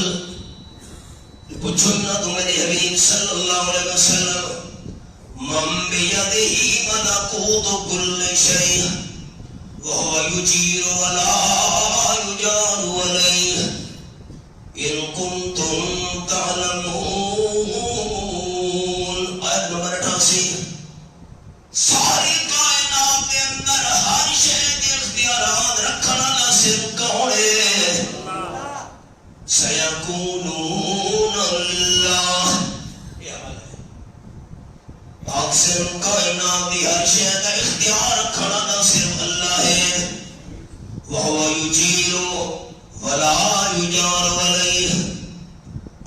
پوچھو نہ تو میرے حبیب صلی اللہ علیہ وسلم من بیدہ ملکوت کل شیء وهو يجير ولا يجار عليه إن كنتم تعلمون آیت نمبر 88 ساری کائنات کے اندر ہر شے کے اختیارات رکھنا صرف کون ہے وَهُوَ يُجِيرُ وَلَا يُجَارُ عَلَيْهِ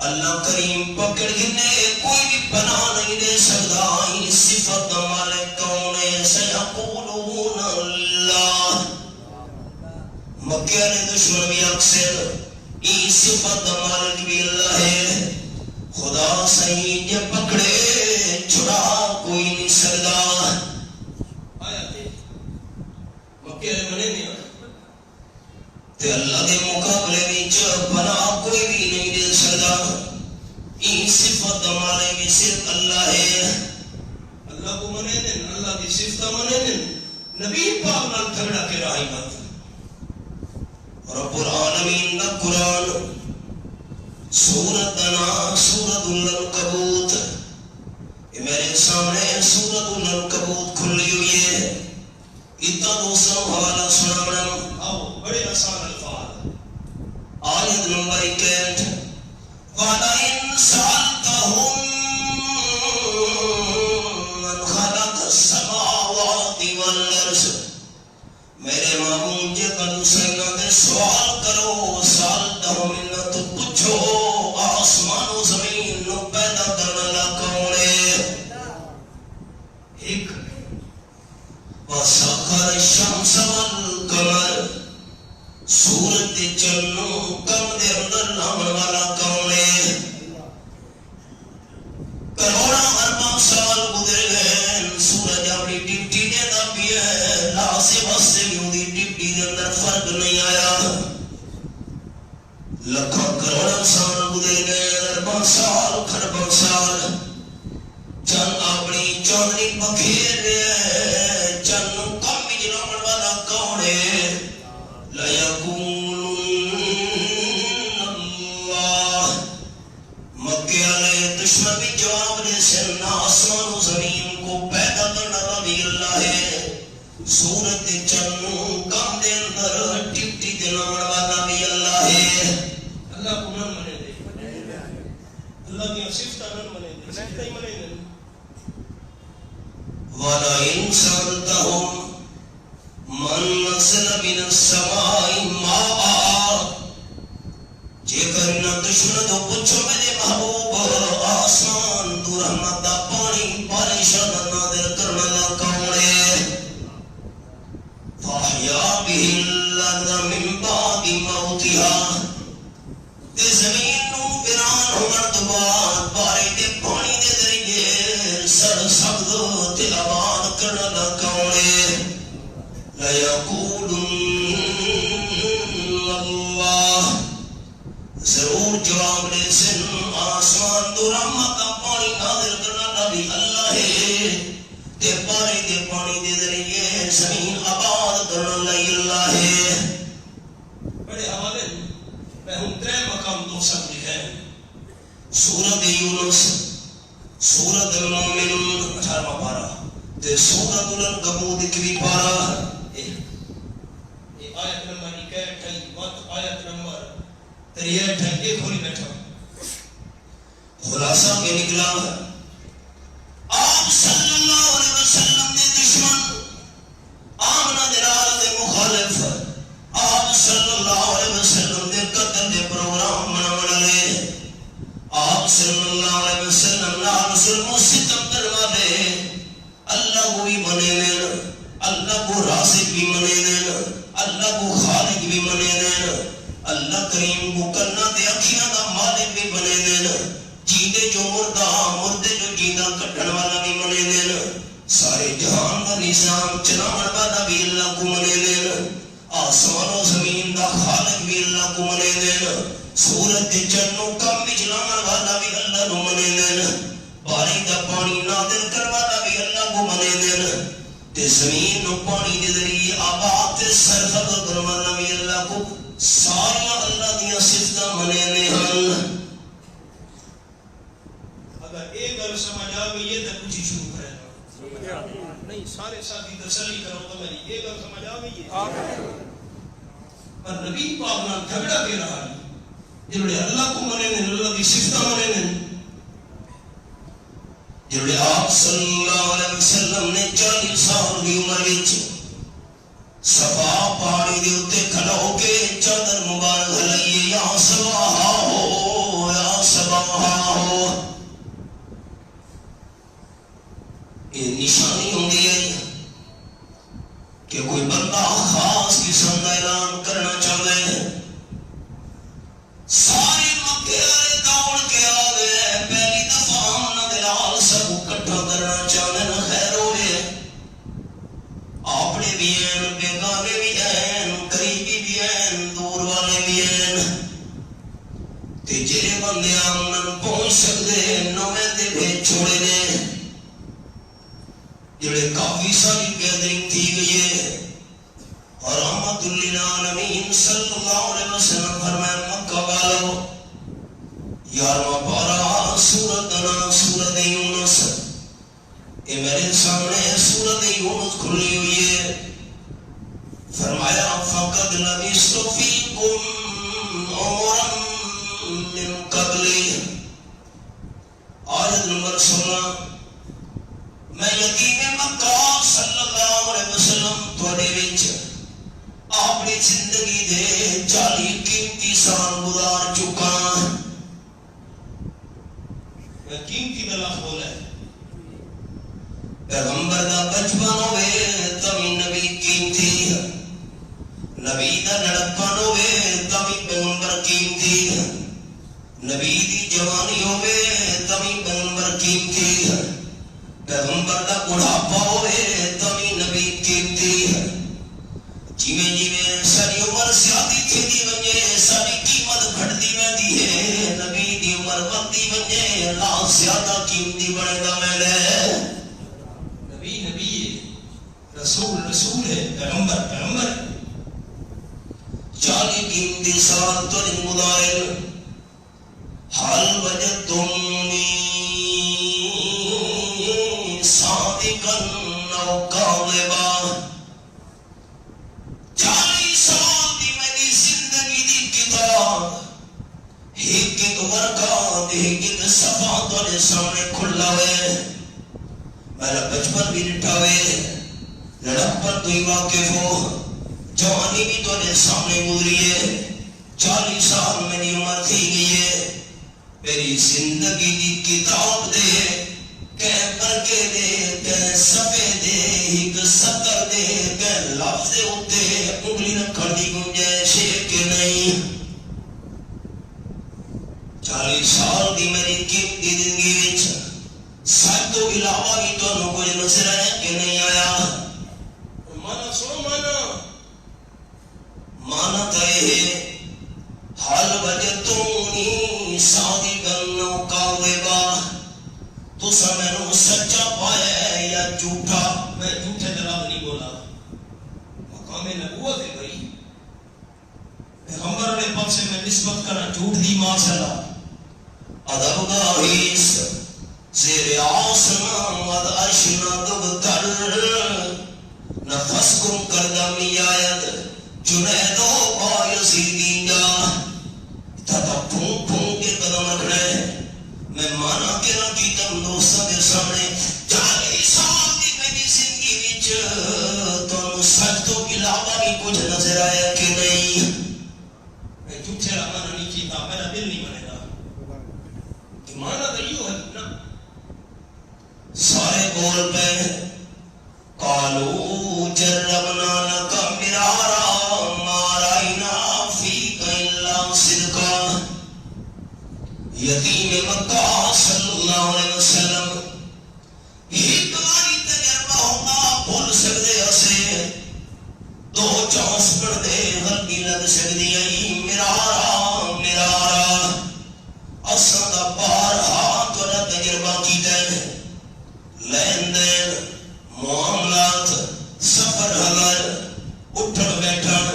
اللہ کریم پکڑ گنے کوئی بھی پناہ نہیں دے سکتا. اس صفت مالک کون ہے؟ سیقولون اللہ. مکہ نے دشمن بھی اکثر اس صفت مالک بھی اللہ ہے. خدا صحیح جب پکڑے چھڑا کوئی نہیں سکتا. آیا تھے مکہ نے منے نہیں تے اللہ دے مقابلے وچ پناہ کوئی بھی نہیں دے سکتا. این صفت مالک بھی صرف اللہ ہے. اللہ کو منے دیں، اللہ کی صفت منے دیں. نبی پاک نال جھگڑا کے راہی بات. رب العالمین کا قرآن سورت دنا سورت العنکبوت، یہ میرے سامنے سورت العنکبوت کھلی ہوئی ہے. اتنا دوسرا حوالہ سنا. آؤ بڑے آسان الفاظ. آیت نمبر 61 وَلَئِن سَأَلْتَهُم مَّنْ خَلَقَ السَّمَاوَاتِ وَالْأَرْضَ. میرے معبود جے کدو سینا دے سوال کرو. سَأَلْتَهُم انہاں تو پوچھو آسمان و زمین نو پیدا کرنے والا کون ہے؟ ایک. وَسَخَّرَ الشَّمْسَ وَالْقَمَرَ. سورج دے چنو کم دے اندر لاون والا کون ہے؟ کروڑاں ارباں سال گزر گئے، سورج اپنی ڈیوٹی دے دا پیا ہے. لاسے واسطے بھی اندی ڈیوٹی دے اندر فرق نہیں آیا. لکھاں کروڑاں سال گزر گئے، ارباں سال کھرباں سال. چند اپنی چاندنی بکھیر رہے ہیں. چند کم بھی جلاون والا کون ہے؟ مکے والے دشمن بھی جواب دے سن آسمان و زمین کو پیدا کرنے والا بھی اللہ ہے. سورج دے چنو کم دے اندر ڈیوٹی دے لاون والا بھی اللہ ہے. اللہ کو نہ منے دے، اللہ کی صفات نہ منے دے، صفات ہی منے دے. وَلَئِن سَأَلْتَهُم من نزل من السماء ماء. جے کرنا دشمن تو پوچھو میرے محبوب آسمان تو رحمت دا پانی پریشان نازل کرنے والا کون ہے؟ فاحیا به الارض من بعد موتها. تے زمین نو ویران ہون تو بعد بارے دے پانی دے ذریعے سر سبز تے آباد کرنے والا کون ہے؟ لَيَقُولُنَّ اللَّهُ. ضرور جواب دے سن آسمان تو رحمت کا پانی نازل کرنا بھی اللہ ہے. تے بارے دے پانی دے ذریعے زمین آباد کرنا اللہ ہے. بڑے حوالے میں ہم ترے مقام دو سمجھے ہیں. سورت یونس، سورت المومنون 18واں پارہ تے سورت العنکبوت 21 پارہ. آیت نمبر 61 وقت آیت نمبر 63 ایک کھولی بیٹھا. خلاصہ کے نکلا آپ صلی اللہ علیہ وسلم نے دشمن آمنہ دلال دے مخالف آپ صلی اللہ علیہ وسلم نے قتل دے پروگرام مناونا لے. آپ صلی اللہ علیہ وسلم نال ظلم و ستم کروا لے. اللہ کو بھی منے دین، اللہ کو رازق بھی منے دین، اللہ کو خالق بھی بنے دین. اللہ کریم کو کرنا دے اکھیاں دا مالک بھی بنے دین. جیندے جو مردہ مردے جو جیندہ کٹھن والا بھی بنے دین. سارے جہان دا نظام چلاون والا بھی اللہ کو بنے دین. آسمان و زمین دا خالق بھی اللہ کو بنے دین. سورج دے چنو کم بھی چلاون والا بھی اللہ کو بنے دین. بارش دا پانی نازل کرنے والا بھی اللہ کو بنے دین. تے زمین نو پانی دے ذریعے آباد تے سرسبز کرنے والا بھی اللہ کو. ساری اللہ دیا صفتاں منے نے ہن. اگر ایک گل سمجھ آ گئی ہے تو کچھ شروع کرے نہیں. سارے ساتھی تسلی کرو تو میری یہ گل سمجھ آ گئی ہے. پر نبی پاک نال جھگڑا کے رہا جڑے اللہ کو منے نے، اللہ دی صفتاں منے نے. جڑے آپ صلی اللہ علیہ وسلم نے 40 سال کی عمر وچ صفا پہاڑی دے اوتے ہیں دور والے بھی ہیں تے جڑے بندے آمن پہنچ سکتے نویں تے بھیج چھوڑے نے جڑے کافی ساری گیدرنگ تھی گئی ہے اور رحمت للعالمین صلی اللہ علیہ وسلم فرمائے مکہ والو 11واں پارہ سورۃ نا سورۃ یونس یہ میرے سامنے سورۃ یونس کھلی ہوئی ہے فرمایا فقد لبثت فیکم عمرا من قبلی آیت نمبر 16 میں یتیم مکہ صلی اللہ علیہ وسلم تھوڑے وچ اپنی زندگی دے 40 قیمتی سال گزار چکا میں قیمتی دا لفظ بولا ہے پیغمبر دا بچپن ہوئے تبھی نبی قیمتی ہے نبی دا لڑکپن ہوئے تبھی پیغمبر قیمتی ہے نبی دی جوانی ہوئے تبھی پیغمبر قیمتی ہے پیغمبر دا بڑھاپا ہوئے تبھی نبی قیمتی ہے جیویں جیویں ساری عمر زیادی تھی ونجے ساری قیمت گھٹتی ویندی ہے نبی دی عمر بڑھتی ونجے اللہ زیادہ قیمتی بندا ویندا نبی نبی رسول رسول ہے پیغمبر پیغمبر 40 قیمتی سال تو گزارے حال وجدتمنی صادقا او کاذبا 40 سال دی میری زندگی دی کتاب ایک ورقہ ایک صفحہ تھوڑے سامنے کھلا ہوئے میرا بچپن بھی ڈٹھا ہوئے لڑکپن تو ہی واقف ہو جوانی بھی تھوڑے سامنے گزری ہے 40 سال میری عمر تھی گئی ہے میری زندگی دی کتاب دے کہ برکے دے کہ صفحے دے ایک سطر دے کہ لفظ ہوتے انگلی رکھن دی گنجائش ہے کہ نہیں 40 سال دی میری قیمتی زندگی وچ سب تو علاوہ بھی تو کچھ نظر آیا کہ نہیں آیا مانا سنو مانا تو یہ حال وجدتمونی صادقا او کاذبا تساں مینوں سچا پایا یا جھوٹا میں جھوٹے دلال نہیں بولا مقام نبوت ہے بھائی پیغمبر نے پاک سے میں نسبت کرنا جھوٹ دی معاشرہ ادب گاہیس زیر آسمان ود عرشنا دبتر نفس کم کردم آید جنیدو بایزیدین جا تھا پھون پھون کے قدم رکھنے میں مانا کہ نہ کیتم دوستہ کے سامنے 40 سال دی میری زندگی وچ تو سچ تو علاوہ بھی کچھ نظر آیا کہ نہیں میں جھوٹے را مانا نہیں کیتا میرا دل نہیں بنے گا کہ مانا تو یہ ہے نا سارے بول پہ قالو جربنا لکا مرارا مارائنا فیک الا صدقا یتیم مکہ صلی اللہ علیہ وسلم ایک باری تجربہ ہوگا بھول سکتے اسے 2 چانس پڑھ دے غلطی لگ سکتی ہے مرارا مرارا اساں دا بارہا تھوڑا تجربہ کیتا ہے لین دین معاملات سفر حضر اٹھن بیٹھن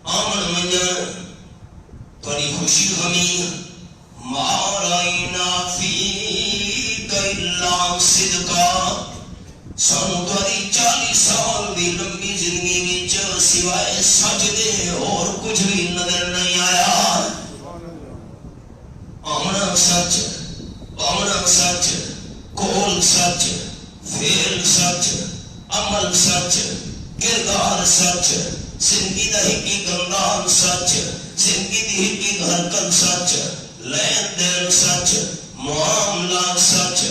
آمن منجن تھوڑی خوشی غمی مارائنا فیک الا صدقا سانو تھوڑی 40 سال دی لمبی زندگی وچ سوائے سچ دے اور کچھ بھی نظر نہیں آیا آمنا سچ کول سچ فعل سچ عمل سچ کردار سچ زندگی دا ہکی گندان سچ زندگی دی ہکی حرکت سچ لین دین سچ معاملات سچ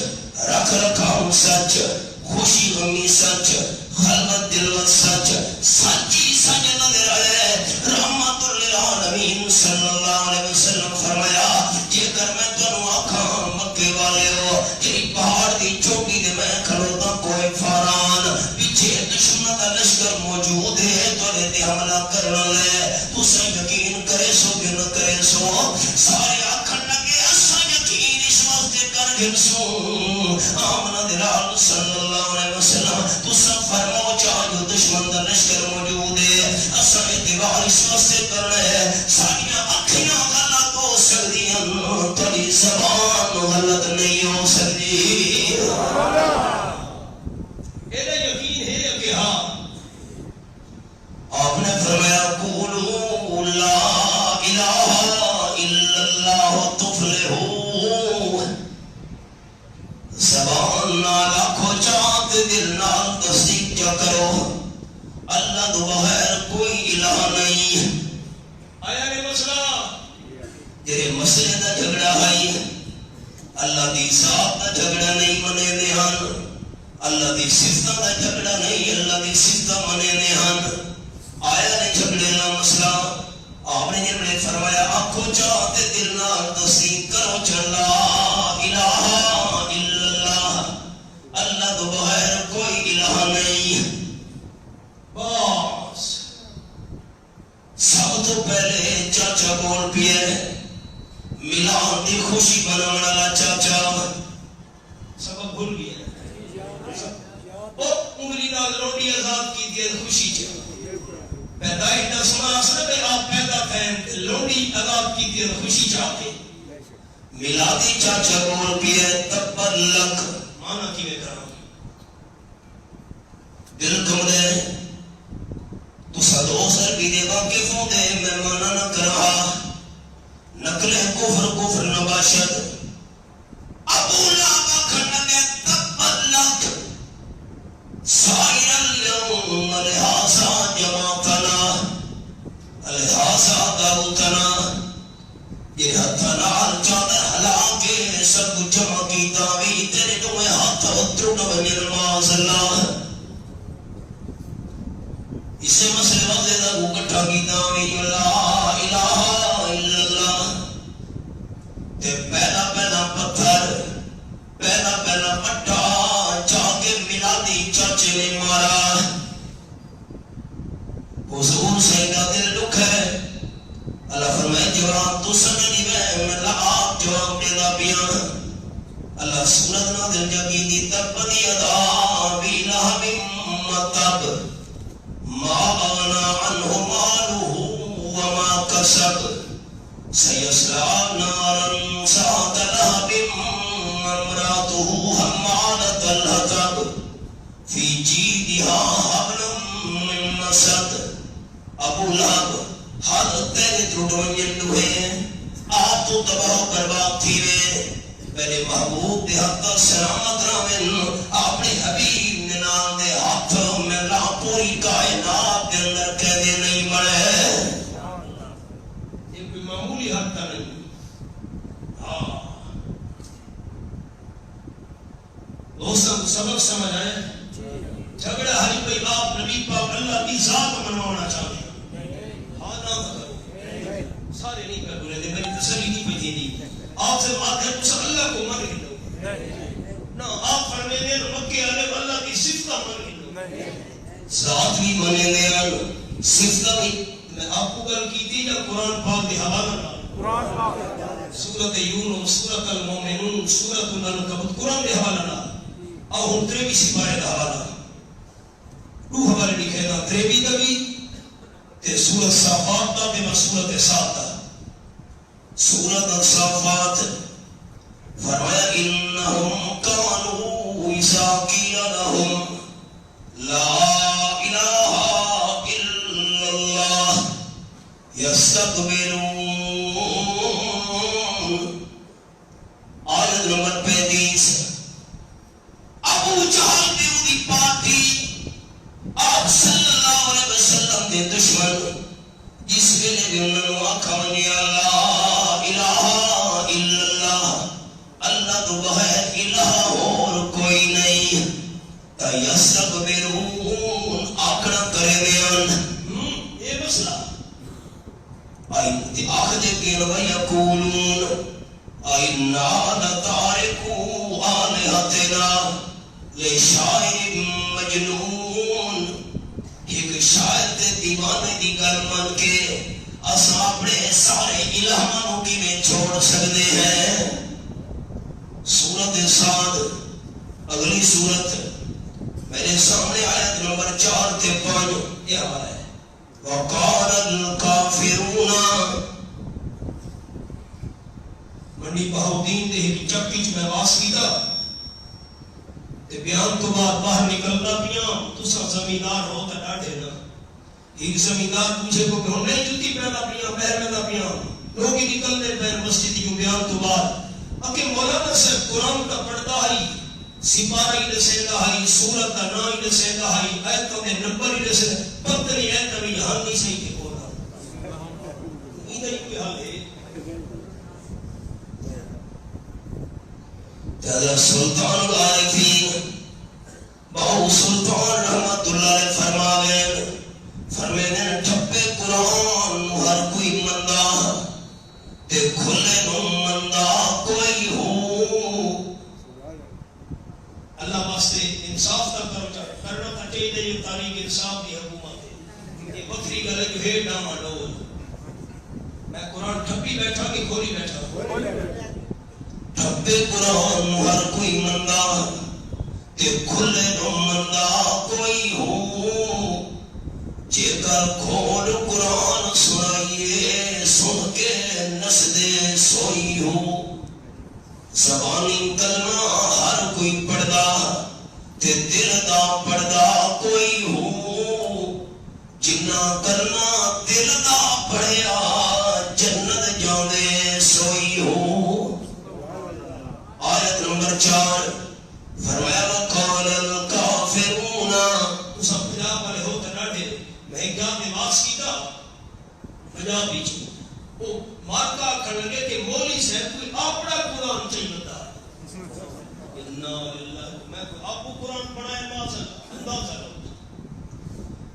رکھ رکھاؤ سچ خوشی غمی سچ خلوت دلوت سچ سچی سچ نظر آئے رحمت للعالمین صلی اللہ علیہ وسلم فرمایا جے کر میں تنو آکھاں مکے والے ہو تیری پہاڑ دی چوٹی دے میں کھڑوتا کوئی فاران پیچھے دشمن کا لشکر موجود ہے تو تے حملہ کرنا لے تو سنگ لیکن سن آمنہ دلال صلی اللہ علیہ وسلم تو سب فرمو چاہو دشمن دا لشکر موجود ہے اصلا اتبار اس واسطے کرنا ہے ساریاں اکھیاں غلط ہو سکتی ہیں تیری زبان غلط نہیں ہو سکتی ایسا یقین ہے کہ ہاں آپ نے فرمایا قولوا لا الہ الا اللہ تفلحو زبان نال آکھو چاہت دل نال تصدیق جا کرو اللہ تو بغیر کوئی الہ نہیں آیا نے مسئلہ جرے مسئلے دا جھگڑا ہے اللہ دی ذات دا جھگڑا نہیں منے دے ہن اللہ دی صفتاں دا جھگڑا نہیں اللہ دی صفتاں منے دے ہن آیا نے جھگڑے نہ مسئلہ آپ نے جب فرمایا آنکھوں چاہتے دل نال تصدیق کرو چلا الہ الا اللہ اللہ تو بغیر کوئی الہ نہیں بس سب تو پہلے چاچا بول پیے ملان دی خوشی بنانے والا چاچا سبب بھول گیا او انگلی نال روٹی آزاد کی دی خوشی چاہتا پیدائش دا سنا سنا بے آپ پیدا تھے لوڑی عذاب کی دیر خوشی چاہتے ملادی چاچا بول پیے تبر لک مانا کی میں کرام دل کم دے تو صدو سر بھی دے واقف ہوں دے میں مانا نہ کرا نقل کفر کفر نباشد ابو لابا کھنڈے تبر لک سائر اليوم لحاظا جماعتنا لحاظا داروتنا یہ ہتھنا چادر حلا کے سب جمع کی داوی تیرے دوئے ہاتھ اترون بنیر معاذ اللہ اس سے مسئلہ وقت دا گھٹا کی داوی لا الہ الا اللہ تے پہلا پتھر پہلا پٹھا جاکے ملادی چاچے نے مارا حضور سے کا دل دکھ ہے اللہ فرمائے جواب تو سمجھنی میں آپ جواب دے دا بیاں اللہ سورت نہ دل جگی دی تبدی ادا بی لہب مطب ما آنا عنہ مالہ وما کسب سیسلا نارا سات لہب امراتہ حمالت الحطب فی جیدها حبل من مسد ابو لہب ہر تیرے تروڑوئیں لوہے آپ تو تباہ برباد تھی وے پہلے محبوب دے حق سلامت رامن اپنے حبیب نے نام دے ہاتھ میں لا پوری کائنات کے اندر کہنے نہیں مڑے یہ کوئی معمولی حق کا نہیں دوستوں کو سبق سمجھ آئے جھگڑا ہری کوئی آپ نبی پاک اللہ کی ذات منوانا چاہتے ہیں ہاں نہ کرو سارے نہیں کر بولے دے میری تسلی نہیں پہ دی آپ سے بات ہے تو اللہ کو من ہلو نہ آپ فرمے دے مکے آنے اللہ کی صفتہ من ہلو ذات بھی منے دے صفتہ بھی میں آپ کو گل کی تھی یا قرآن پاک دے حوالہ قرآن پاک سورۃ یونس سورۃ المومنون سورۃ العنکبوت قرآن دے حوالہ نہ اور ہم تریوی سپارے دا حوالہ دو حوالے لکھے دا تریوی دا بھی تے سورۃ صافات دا تے سورۃ صاد دا سورۃ الصافات فرمایا انہم کانوا اذا قیل لهم لا الہ الا اللہ یستکبرون آیت نمبر 35 ابو جہل نے انہی پارٹی آپ صلی اللہ علیہ وسلم کے دشمن جس ویلے بھی انہوں نے آکھا منی اللہ الہ الا اللہ اللہ تو بغیر الہ اور کوئی نہیں یستکبرون آکڑا کرے بیان یہ مسئلہ آئی آخ دے کے وَيَقُولُونَ أَإِنَّا لَتَارِكُو آلِهَتِنَا لِشَاعِرٍ مَجْنُونَ ایک شاعر تے دیوانے دی گل من کے اساں اپنے سارے الہانوں کی میں چھوڑ سکتے ہیں سورت سعد اگلی سورت میرے سامنے آیت نمبر 4 تے 5 یہ حوالہ ہے وقال الکافرون منڈی بہاؤدین دے ایک چکی چ میں واس کیتا تے بیان تو بعد باہر نکلنا پیاں تساں زمیندار ہو تے ڈاڈے نا ایک زمیندار پوچھے کو کہ ہم نہیں جوتی پہنا پیاں پہر میں پیاں لوگ ہی نکلنے پہن مسجد کیوں بیان تو بعد اکے مولانا صاحب قرآن کا پڑھتا ہے سپارہ ہی دسیندا ہے سورت کا نام ہی دسیندا ہے آیتوں کے نمبر ہی دسیندا پتہ نہیں ہے کبھی یہاں نہیں صحیح کہ بولا ادھر ہی کوئی حال ہے حضرت سلطان العارفین بہو سلطان رحمت اللہ علیہ فرماویں ٹھپے قرآن ہر کوئی مندا تے کھلے نو مندا کوئی ہو اللہ واسطے انصاف کا کرنا تھا چاہیے یہ تاریخ انصاف کی حکومت ہے یہ بکری گل ہے جو ہے ڈاما ڈول میں قرآن ٹھپی بیٹھا کہ کھولی بیٹھا ٹھپے قرآن ہر کوئی مندا تے کھلے نو مندا کوئی ہو جے کر کھول قرآن سنائیے سن کے نس دے سوئی ہو زبانی کلمہ ہر کوئی پڑھدا تے دل دا پڑھدا کوئی ہو جنہ کرنا دل دا پڑھیا جنت جاندے سوئی ہو آیت نمبر 4 فرمایا وقال الکافرون تسا پنجاب والے ہو تے ڈاڈے مہنگا نماز کیتا پنجاب وچ او مارکا کھڑ لگے کہ مولوی صاحب کوئی اپنا قرآن چاہیے ہوتا ہے انا للہ میں آپ کو قرآن پڑھائے نماز اندازہ لو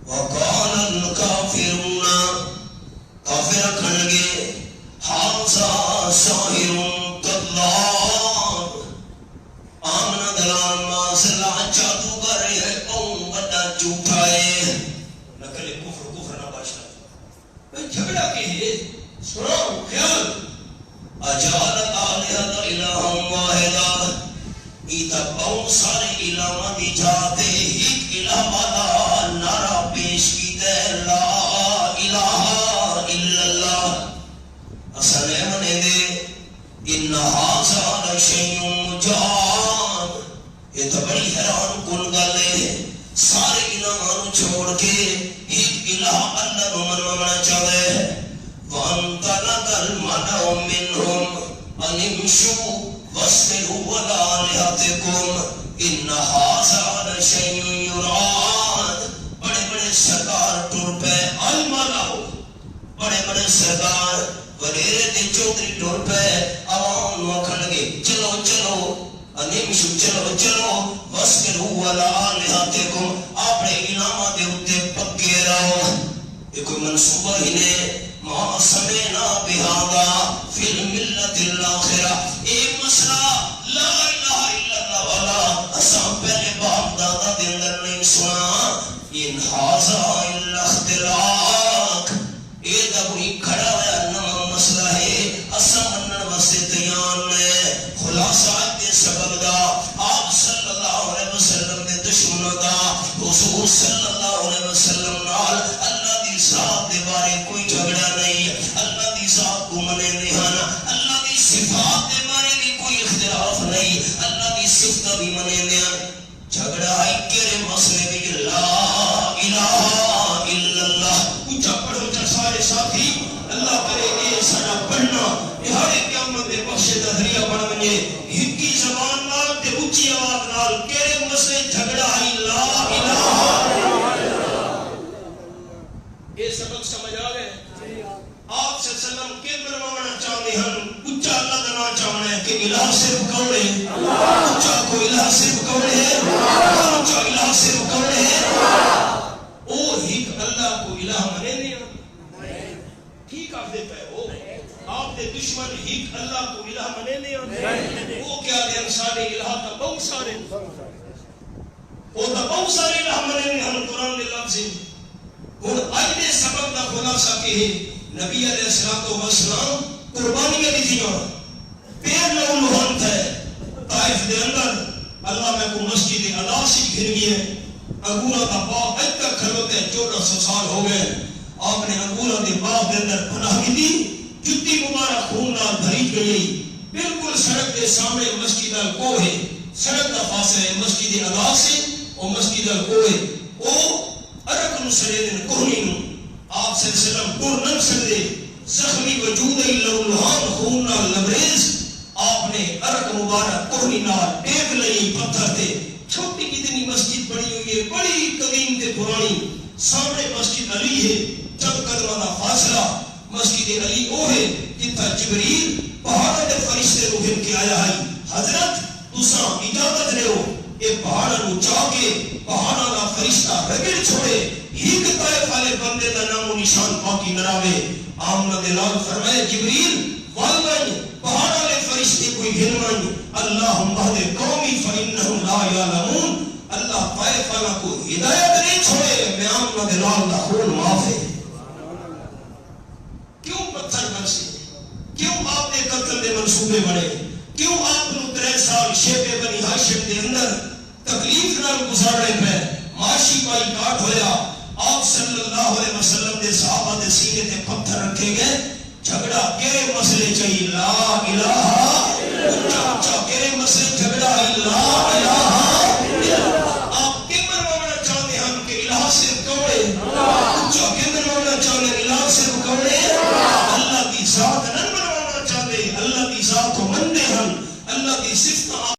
وقال الکافرون کافر کھڑ لگے حاذا ساحر کذاب آمنا دلال ماسلا جادوگر ہے قوم بڑا جھوٹا ہے نقل کفر نہ باشا میں جھگڑا کہ ہے سنو خیال اجال الہۃ الہ واحدہ ایتا بہت سارے الہاں دی جاتے ایک الہ والا نعرہ پیش کیتے لا الہ الا اللہ اصل منے دے ان ھذا لشیء مجاب یہ تو بڑی حیران کن گل ہے سارے الہاں چھوڑ کے ایک الہ اللہ نو مننا چاہے وانطلق الملأ منهم ان امشوا واصبروا على آلهتكم ان ھذا لشیء یراد بڑے بڑے سردار ٹر پے الملأ بڑے بڑے سردار وڈیرے تے چودھری ٹر پے عوام نو آکھن لگے چلو چلو انمشو چلو چلو واصبروا على آلهتكم اپنے الہاں دے اوتے پکے رہو یہ کوئی منصوبہ ہی نے ما سمعنا بهذا في الملة الآخرة اے مسئلہ لا الہ الا اللہ والا اساں پہلے باپ دادا دے اندر نہیں سنا ان ھذا الا اختلاق اے دا کوئی کھڑا ہوا نواں مسئلہ ہے اساں منن واسطے تیار نے خلاصہ دے سبب دا آپ صلی اللہ علیہ وسلم دے دشمنوں دا حضور صلی اللہ علیہ وسلم نال اللہ دی ذات دے بارے کوئی جھگڑا نہیں اللہ دی ذات کو منے نہیں اللہ دی صفات دے بارے بھی کوئی اختلاف نہیں اللہ دی صفات بھی منے نہیں جھگڑا ہے کیڑے مسئلے بھی لا الہ الا اللہ اونچا پڑھو چا سارے ساتھی اللہ کرے اے سارا پڑھنا یہ ہر قیامت دے بخشے دا ذریعہ بن ونجے ہکی زبان نال تے اونچی آواز نال کیڑے مسئلے جھگڑا ہے لا الہ یہ سبق سمجھ آ گئے آپ سے سلام کے بنوانا چاہتے ہیں اچھا اللہ دنا چاہنا ہے کہ الہ صرف کون ہے اچھا کو الہ صرف کون ہے اچھا الہ صرف کون ہے او ہیک اللہ کو الہ منے نہیں ٹھیک آپ دیتا ہے وہ آپ دے دشمن ہیک اللہ کو الہ منے نہیں وہ کیا دیں سارے الہ تا بہت سارے وہ تا بہت سارے الہ منے نہیں ہم قرآن دے لفظ اور اجلے سبب دا خلاصہ کہ نبی علیہ السلام قربانیاں دی دیاں پیر لو لوہن تھے طائف دے اندر اللہ میں کو مسجد اعلیٰ سے گھر گئی ہے انگورا کا باغ اج تک کھلوتے 1400 سال ہو گئے آپ نے انگورا کے باغ کے اندر پناہ دی جتی مبارک خون نال بھری گئی بالکل سڑک کے سامنے مسجد الکو ہے سڑک کا فاصلہ ہے مسجد اعلیٰ سے اور مسجد الکو ہے او ارک نو سڑے دن کوہنی نو آپ صلی اللہ علیہ وسلم پور نن سڑے زخمی وجود لہان خون نال لبریز آپ نے ارک مبارک کوہنی نال ٹیک لئی پتھر تے چھوٹی کتنی مسجد بنی ہوئی ہے بڑی قدیم تے پرانی سامنے مسجد علی ہے چند قدمہ دا فاصلہ مسجد علی او ہے جتا جبریل پہاڑ دے فرشتے رو گھر کے آیا ہے حضرت تساں اجازت لے ہو اے پہاڑ نو چاہ کے پہاڑا دا فرشتہ رگڑ چھوڑے ہیک طائف والے بندے دا نام و نشان باقی نہ رہے آمنہ دلال فرمائے جبریل والمن پہاڑ والے فرشتے کوئی گھنوان اللہم بہد قومی فإنہم لا یعلمون اللہ طائف والا کو ہدایت نہیں چھوڑے میں آمنہ دلال دا خون معاف ہے کیوں پتھر برسے کیوں آپ نے قتل دے منصوبے بڑھے کیوں آپ نے 3 سال شیب بنی ہاشم دے اندر تکلیف نال گزارنے پہ معاشی بائی کاٹ ہویا آپ صلی اللہ علیہ وسلم دے صحابہ دے سینے تے پتھر رکھے گئے جھگڑا کیرے مسئلے چاہیے لا الہ اچھا کیرے مسئلے جھگڑا لا الہ آپ کے منوانا چاہتے ہیں کہ الہ صرف کوڑے اچھا کے منوانا چاہتے ہیں الہ صرف کوڑے اللہ کی ذات نہ منوانا چاہتے اللہ کی ذات کو مندے ہم اللہ کی صفت